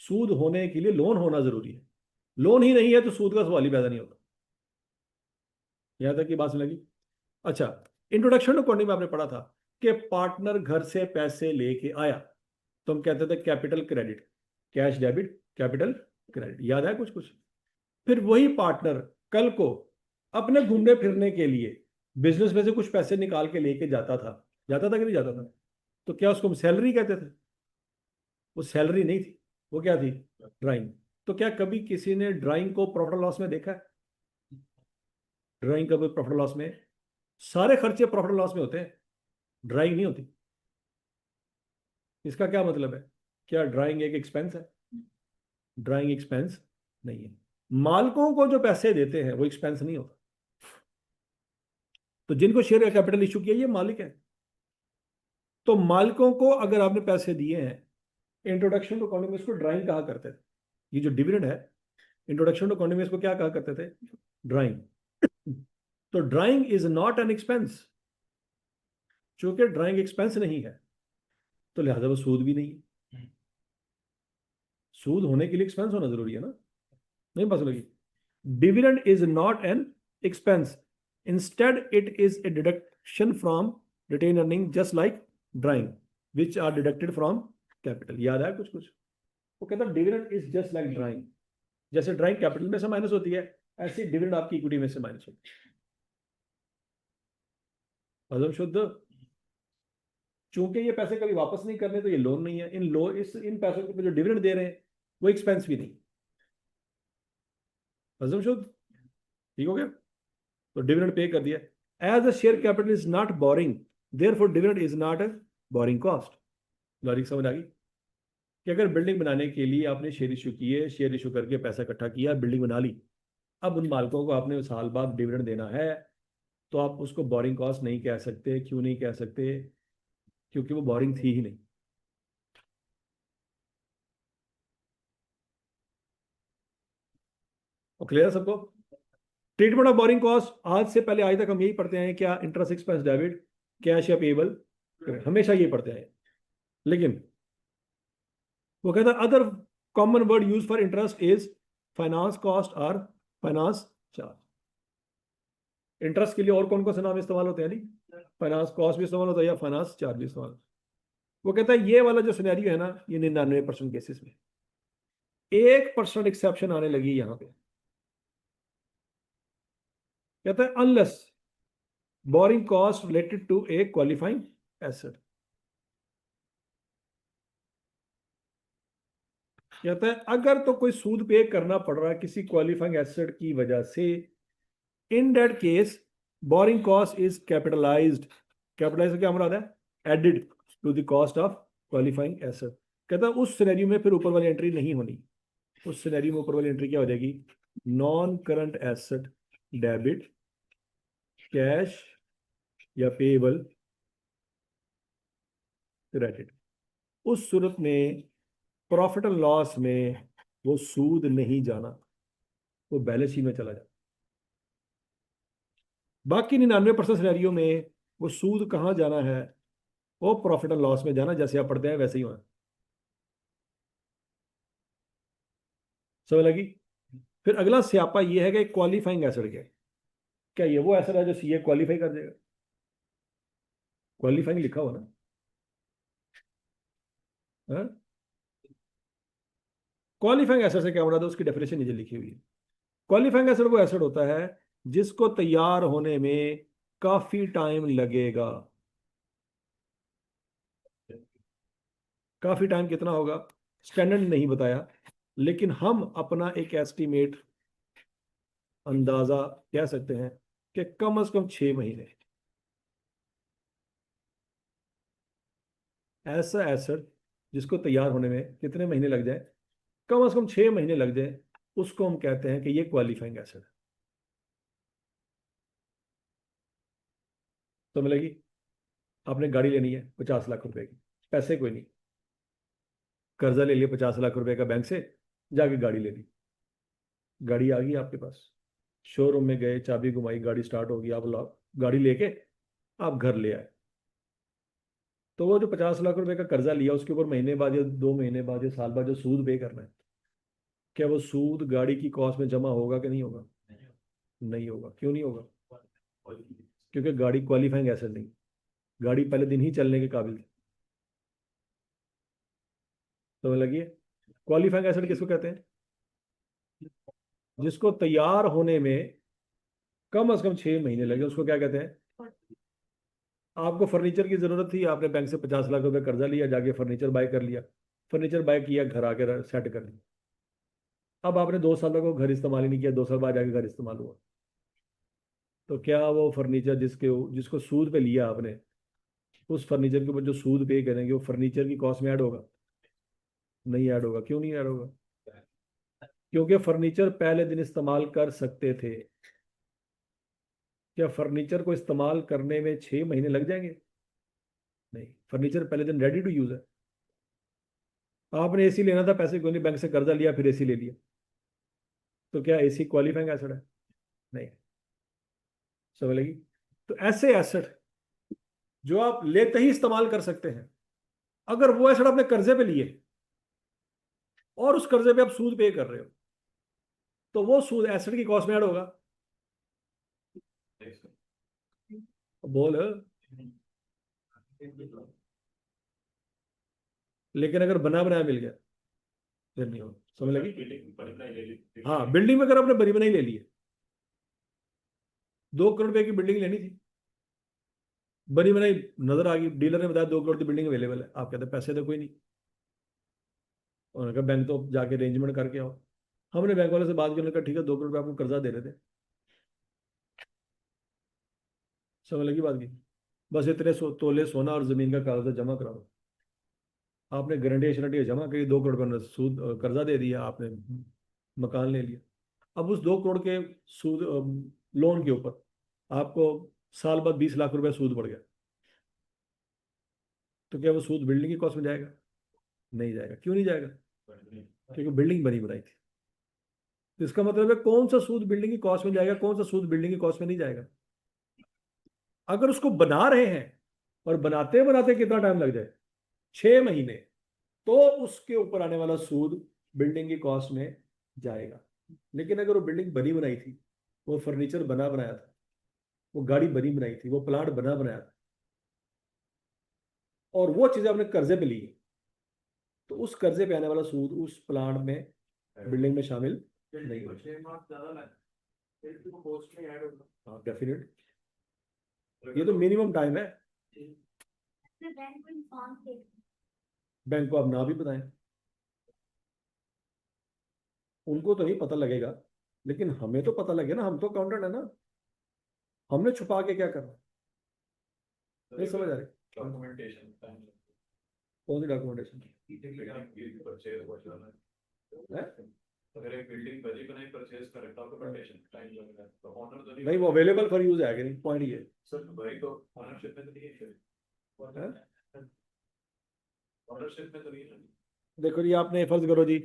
सूद होने के लिए लोन होना जरूरी है। लोन ही नहीं है तो सूद का सवाल ही पैदा नहीं होता। यहां तक की बात समझ लगी? अच्छा, इंट्रोडक्शन टू अकाउंटिंग में आपने पढ़ा था कि पार्टनर घर से पैसे लेके आया तो हम कहते थे capital credit, cash debit, capital credit. याद है कुछ कुछ? फिर वही पार्टनर कल को अपने घूमने फिरने के लिए बिजनेस में से कुछ पैसे निकाल के लेके जाता था कि नहीं जाता था? तो क्या उसको हम सैलरी कहते थे? वो सैलरी नहीं थी, वो क्या थी? ड्राइंग। तो क्या कभी किसी ने ड्राइंग को प्रॉफिट लॉस में देखा है? ड्राइंग का प्रॉफिट लॉस में, सारे खर्चे प्रॉफिट लॉस में होते हैं, ड्राइंग नहीं होती। इसका क्या मतलब है? क्या ड्राइंग एक एक्सपेंस है? ड्राइंग एक्सपेंस नहीं है। मालिकों को जो पैसे देते हैं वो एक्सपेंस नहीं होता। तो जिनको शेयर का कैपिटल इशू किया ये मालिक है। तो मालिकों को अगर आपने पैसे दिए हैं, इंट्रोडक्शन टू अकाउंटिंग में इसको ड्राइंग कहा करते थे। ये जो डिविडेंड है, इंट्रोडक्शन टू अकाउंटिंग में इसको क्या कहा करते थे? ड्राइंग। तो drawing is not an expense. चूंकि ड्राइंग एक्सपेंस नहीं है तो लिहाजा वो सूद भी नहीं है। सूद होने के लिए एक्सपेंस होना जरूरी है ना? नहीं बात लगी? Dividend is not an expense, instead it is a deduction from retained earning just like drawing which are deducted from capital. याद है कुछ कुछ? वो कहता है dividend is just like drawing. जैसे ड्राइंग कैपिटल में से माइनस होती है, ऐसे डिविडेंड आपकी इक्विटी में से माइनस होती है। हजम शुद्ध। चूंकि ये पैसे कभी वापस नहीं करने तो ये लोन नहीं है। इन पैसों के जो डिविडेंड दे रहे हैं वो एक्सपेंस भी नहीं। हजम शुद्ध, ठीक हो गया? तो डिविडेंड पे कर दिया। As a share capital is not borrowing, therefore dividend is not a borrowing cost. Logic समझ आ गई? कि अगर बिल्डिंग बनाने के लिए आपने शेयर इशू किए, शेयर इशू करके पैसा इकट्ठा किया, बिल्डिंग बना ली, अब उन मालिकों को आपने साल बाद डिविडेंड देना है, तो आप उसको बोरिंग कॉस्ट नहीं कह सकते। क्यों नहीं कह सकते? क्योंकि वो बोरिंग थी ही नहीं। और क्लियर है सबको? ट्रीटमेंट ऑफ बोरिंग कॉस्ट, आज से पहले आज तक हम यही पढ़ते हैं, क्या? इंटरेस्ट एक्सपेंस डेबिट, कैश या पेबल, हमेशा ये पढ़ते हैं। लेकिन वो कहता है other common word use for interest is finance cost और फाइनेंस चार्ज। इंटरेस्ट के लिए और कौन कौन से नाम इस्तेमाल होते हैं? नहीं, फाइनेंस कॉस्ट भी इस्तेमाल होता है या फाइनेंस चार्ज भी इस्तेमाल। वो कहता है ये वाला जो सिनेरियो है ना, ये 99% केसेस में, 1% एक्सेप्शन आने लगी यहां पे। कहता है unless borrowing cost related to a qualifying asset. कहता है अगर तो कोई सूद पे करना पड़ रहा है किसी क्वालिफाइंग एसेट की वजह से, in that case borrowing cost is capitalised. Capitalise क्या मुराद है? Added to the cost of qualifying asset. कहता है उस सिनेरियो में फिर ऊपर वाली एंट्री नहीं होनी। उस सिनेरियो में ऊपर वाली एंट्री क्या हो जाएगी? Non current asset debit cash या पेबल क्रेडिट। उस सूरत में प्रॉफिट एंड लॉस में वो सूद नहीं जाना, वो बैलेंस शीट में चला जाता। बाकी 99% सिनेरियो में वो सूद कहाँ जाना है? वो प्रॉफिट एंड लॉस में जाना, जैसे आप पढ़ते हैं वैसे ही होना। समझ लगी? फिर अगला स्यापा ये है कि क्वालिफाइंग एसेट क्या है? क्या ये वो एसेट है जो सीए क्वालिफाई कर देगा? क्वालिफाइंग लिखा हुआ ना, क्वालिफाइंग एसेट से क्या हो रहा था? उसकी डेफिनेशन नीचे लिखी हुई है। क्वालिफाइंग एसेट वो एसेट होता है जिसको तैयार होने में काफी टाइम लगेगा। काफी टाइम कितना होगा स्टैंडर्ड नहीं बताया, लेकिन हम अपना एक एस्टिमेट अंदाजा कह सकते हैं कि कम से कम 6 महीने। ऐसा एसेट जिसको तैयार होने में कितने महीने लग जाए? कम से कम 6 महीने लग जाए, उसको हम कहते हैं कि ये क्वालिफाइंग एसेट है। तो मिलेगी, आपने गाड़ी लेनी है 50 लाख रुपए की, पैसे कोई नहीं, कर्जा ले लिया 50 लाख रुपए का बैंक से, जाके गाड़ी ले ली। गाड़ी आ गई आपके पास, शोरूम में गए, चाबी घुमाई, गाड़ी स्टार्ट होगी, आप गाड़ी लेके आप घर ले आए। तो वो जो 50 लाख रुपए का कर्जा लिया उसके ऊपर महीने बाद या 2 महीने बाद या साल बाद जो सूद पे करना है, क्या वो सूद गाड़ी की कॉस्ट में जमा होगा कि नहीं होगा? नहीं होगा। क्यों नहीं होगा? क्योंकि गाड़ी क्वालिफाइंग एसेट नहीं, गाड़ी पहले दिन ही चलने के काबिल थी। तो लगी, क्वालिफाइंग एसेट किसको कहते हैं? जिसको तैयार होने में कम से कम 6 महीने लगे, उसको क्या कहते हैं? आपको फर्नीचर की जरूरत थी, आपने बैंक से 50 लाख रुपए कर्जा लिया, जाके फर्नीचर बाय कर लिया, फर्नीचर बाय किया, घर आके सेट कर लिया। अब आपने 2 साल तक वो घर इस्तेमाल ही नहीं किया, 2 साल बाद जाके घर इस्तेमाल हुआ। तो क्या वो फर्नीचर जिसको सूद पे लिया आपने, उस फर्नीचर के ऊपर जो सूद पे करेंगे वो फर्नीचर की कॉस्ट में ऐड होगा? नहीं ऐड होगा। क्यों नहीं ऐड होगा? क्योंकि फर्नीचर पहले दिन इस्तेमाल कर सकते थे। क्या फर्नीचर को इस्तेमाल करने में 6 महीने लग जाएंगे? नहीं, फर्नीचर पहले दिन रेडी टू यूज है। आपने एसी लेना था, पैसे क्यों नहीं, बैंक से कर्जा लिया फिर एसी ले लिया, तो क्या एसी क्वालिफाइंग एसेट है? नहीं। समझ लगी? तो ऐसे एसेट जो आप लेते ही इस्तेमाल कर सकते हैं, अगर वो एसेट आपने कर्जे पे लिए और उस कर्जे पे आप सूद पे कर रहे हो, तो वो सूद एसेट की कॉस्ट में ऐड होगा। बोल। लेकिन अगर बना बनाया मिल गया फिर नहीं होगा। समझ लगी? हाँ, बिल्डिंग में अगर आपने बनी बनाई ले ली है, 2 करोड़ रुपए की बिल्डिंग लेनी थी, बनी बनाई नजर आ गई, डीलर ने बताया 2 करोड़ की बिल्डिंग अवेलेबल है, आप कहते हैं पैसे तो कोई नहीं। उन्होंने कहा बैंक तो जाके अरेंजमेंट करके आओ। हमने बैंक वाले से बात की, उन्होंने कहा ठीक है 2 करोड़ रुपए आपको कर्जा दे रहे थे। समझ लगी बात की? बस इतने तोले सोना और जमीन का कागज जमा कराओ। आपने गारंटी शरंटी जमा करी, 2 करोड़ का सूद कर्जा दे दिया आपने, मकान ले लिया। अब उस 2 करोड़ के सूद लोन के ऊपर आपको साल बाद 20 लाख रुपए सूद बढ़ गया, तो क्या वो सूद बिल्डिंग की कॉस्ट में जाएगा? नहीं जाएगा। क्यों नहीं जाएगा? क्योंकि बिल्डिंग बनी बनाई थी। तो इसका मतलब है कौन सा सूद बिल्डिंग की कॉस्ट में जाएगा, कौन सा सूद बिल्डिंग की कॉस्ट में नहीं जाएगा? अगर उसको बना रहे हैं और बनाते बनाते कितना टाइम लग जाए, 6 महीने, तो उसके ऊपर आने वाला सूद बिल्डिंग की कॉस्ट में जाएगा। लेकिन अगर वो बिल्डिंग बनी बनाई थी, वो फर्नीचर बना बनाया था, वो गाड़ी बनी बनाई थी, वो प्लाट बना बनाया था, और वो चीजें आपने कर्जे पे ली, तो उस कर्जे पे आने वाला सूद उस प्लाट में बिल्डिंग में शामिल नहीं होगा। हाँ डेफिनेट, ये तो मिनिमम टाइम है। बैंक को इंसान थे। बैंक को आप ना भी बताएं, उनको तो नहीं पता लगेगा, लेकिन हमें तो पता लगे ना, हम तो अकाउंटेंट है ना, हमने छुपा के क्या करना। नहीं समझ आ रही डॉक्यूमेंटेशन टाइम कौन सी डॉक्यूमेंटेशन परचेज हो जाना है? अगर एक बिल्डिंग बनी बनाई परचेज करे डॉक्यूमेंटेशन टाइम लगेगा तो ऑनर तो नहीं, वो अवेलेबल फॉर यूज है कि नहीं, पॉइंट ये सर भाई तो ऑनरशिप में तो नहीं है है। ऑनरशिप में तो नहीं है देखो जी, आपने फर्ज करो जी,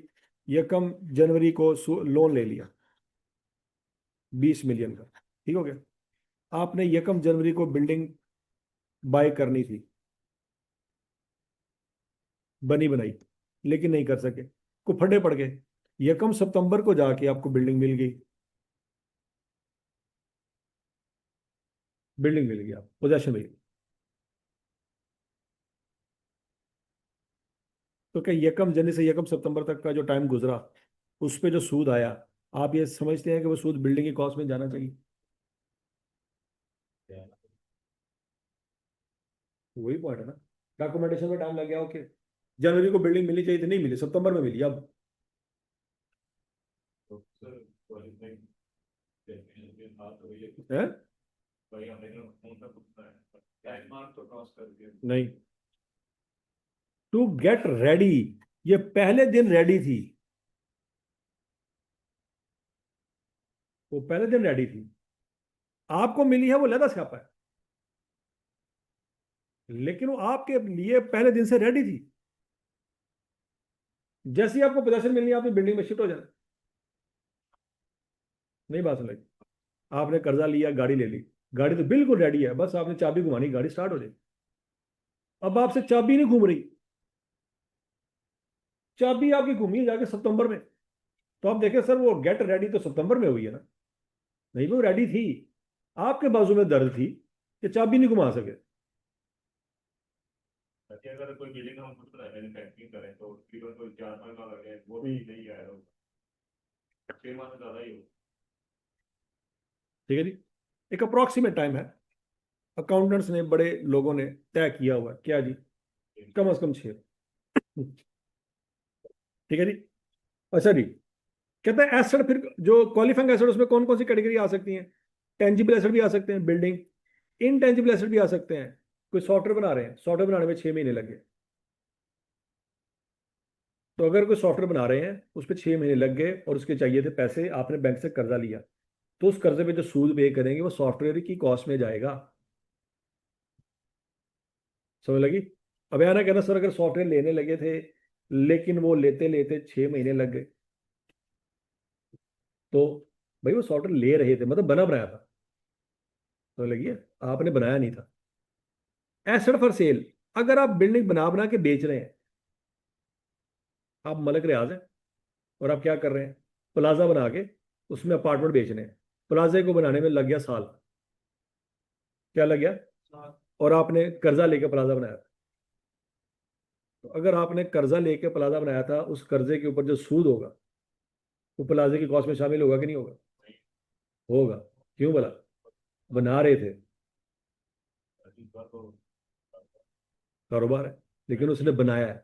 यकम जनवरी को लोन ले लिया 20 मिलियन का, ठीक हो गया। आपने यकम जनवरी को बिल्डिंग बाय करनी थी, बनी बनाई, लेकिन नहीं कर सके, को फटे पड़ गए। यकम सितंबर को जाके आपको बिल्डिंग मिल गई, बिल्डिंग मिल गई, आप पोजेशन मिल गई। तो क्या यकम जनवरी से यकम सितंबर तक का जो टाइम गुजरा, उस पे जो सूद आया, आप ये समझते हैं कि वो सूद बिल्डिंग की कॉस्ट में जाना चाहिए? वही पॉइंट है ना, डॉक्यूमेंटेशन में टाइम लग गया, ओके। जनवरी को बिल्डिंग मिलनी चाहिए थी, नहीं मिली, सितंबर में मिली। अब तो सर क्वालिफाइंग डेफिनेशन के साथ तो ये है भाई हमें तो कौन सा पूछना है टाइम मार्क तो क्रॉस कर दिया नहीं, टू गेट रेडी, ये पहले दिन रेडी थी, वो पहले दिन रेडी थी। आपको मिली है वो लदा छापा है, लेकिन वो आपके लिए पहले दिन से रेडी थी। जैसे ही आपको पोजीशन मिलनी है, आपने बिल्डिंग में शिफ्ट हो जाना। नहीं बात समझ, आपने कर्जा लिया, गाड़ी ले ली, गाड़ी तो बिल्कुल रेडी है, बस आपने चाबी घुमानी, गाड़ी स्टार्ट हो जाएगी। अब आपसे चाबी नहीं घूम रही, चाबी आपकी घूमी है जाके सितंबर में। तो आप देखें सर, वो गेट रेडी तो सितंबर में हुई है ना, नहीं वो रेडी थी, आपके बाजू में दर्द थी कि चाबी नहीं घुमा सके। ताकि अगर कोई बिल्डिंग हम खुद मैन्युफैक्चरिंग करें तो तकरीबन कोई 4-5 माह लगे वो भी नहीं आया हो 6 माह से ज़्यादा ही हो ठीक है जी, एक अप्रोक्सीमेट टाइम है, अकाउंटेंट्स ने, बड़े लोगों ने तय किया हुआ है, क्या जी, कम से कम 6। ठीक है जी। अच्छा जी, कहते हैं एसेट, फिर जो क्वालिफाइंग एसेट, उसमें कौन कौन सी कैटेगरी आ सकती हैं? टेंजिबल एसेट भी आ सकते हैं, बिल्डिंग, इनटेंजिबल एसेट भी आ सकते हैं। कोई सॉफ्टवेयर बना रहे हैं, सॉफ्टवेयर बनाने में 6 महीने लग गए, तो अगर कोई सॉफ्टवेयर बना रहे हैं उस पर 6 महीने लग गए और उसके चाहिए थे पैसे, आपने बैंक से कर्जा लिया, तो उस कर्जे पे जो सूद पे करेंगे वो सॉफ्टवेयर की कॉस्ट में जाएगा। समझ लगी? अब यहाँ ना कहना सर अगर सॉफ्टवेयर लेने लगे थे, लेकिन वो लेते लेते 6 महीने लग गए, तो भाई वो सॉफ्टवेयर ले रहे थे, मतलब बना बनाया था, तो लगी, आपने बनाया नहीं था। एसेट फॉर सेल, अगर आप बिल्डिंग बना बना के बेच रहे हैं, आप मलक रियाज हैं, और आप क्या कर रहे हैं, प्लाजा बना के उसमें अपार्टमेंट बेच रहे हैं, प्लाजे को बनाने में लग गया साल, क्या लग गया, और आपने कर्जा लेके प्लाजा बनाया। तो अगर आपने कर्जा लेके प्लाजा बनाया था, उस कर्जे के ऊपर जो सूद होगा वो प्लाजे की कॉस्ट में शामिल होगा कि नहीं होगा? होगा। क्यों बोला? बना रहे थे, इस बार तो कारोबार है, लेकिन उसने बनाया है,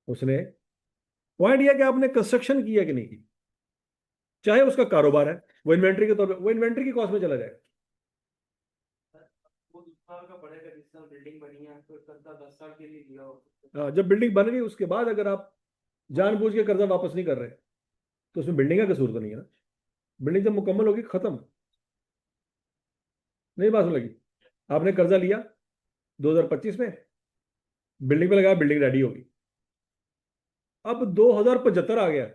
उसने, पॉइंट यह कि आपने कंस्ट्रक्शन किया कि नहीं की, चाहे उसका कारोबार है, वो इन्वेंट्री के तौर पे, वो इन्वेंट्री की कॉस्ट में चला जाएगा। वो 10 साल का पड़ेगा, जिस साल बिल्डिंग बनी है तो कर्जा 10 साल के लिए लिया हो। हाँ, जब बिल्डिंग बन गई उसके बाद अगर आप जानबूझ के कर्जा वापस नहीं कर रहे, तो उसमें बिल्डिंग का कसूर तो नहीं है ना, बिल्डिंग जब मुकम्मल होगी खत्म। नहीं बात लगी? आपने कर्जा लिया 2025 में, बिल्डिंग पे लगाया, बिल्डिंग रेडी होगी, अब 2075 आ गया,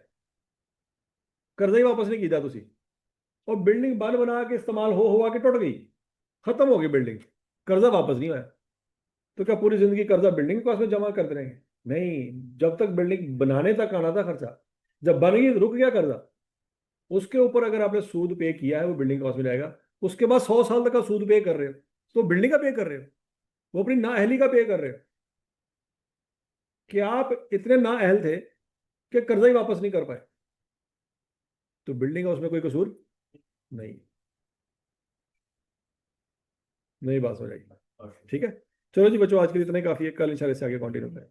कर्जा ही वापस नहीं किया तुसी, और बिल्डिंग बन बना के इस्तेमाल हो के टूट गई, खत्म हो गई बिल्डिंग, कर्जा वापस नहीं आया, तो क्या पूरी जिंदगी कर्जा बिल्डिंग के पास में जमा करते रहेंगे? नहीं, जब तक बिल्डिंग बनाने तक आना था खर्चा, जब बन गई रुक गया कर्जा, उसके ऊपर अगर आपने सूद पे किया है वो बिल्डिंग कॉस्ट में जाएगा। उसके बाद 100 साल तक का सूद पे कर रहे हो, तो बिल्डिंग का पे कर रहे हो, वो अपनी नाअहली का पे कर रहे हो, कि आप इतने नाअहल थे कि कर्जा ही वापस नहीं कर पाए, तो बिल्डिंग का उसमें कोई कसूर नहीं। नहीं बात हो जाएगी। ठीक है, चलो जी बच्चों, आज के लिए इतना ही काफी है, कल इंशाल्लाह से आगे कंटिन्यू करें।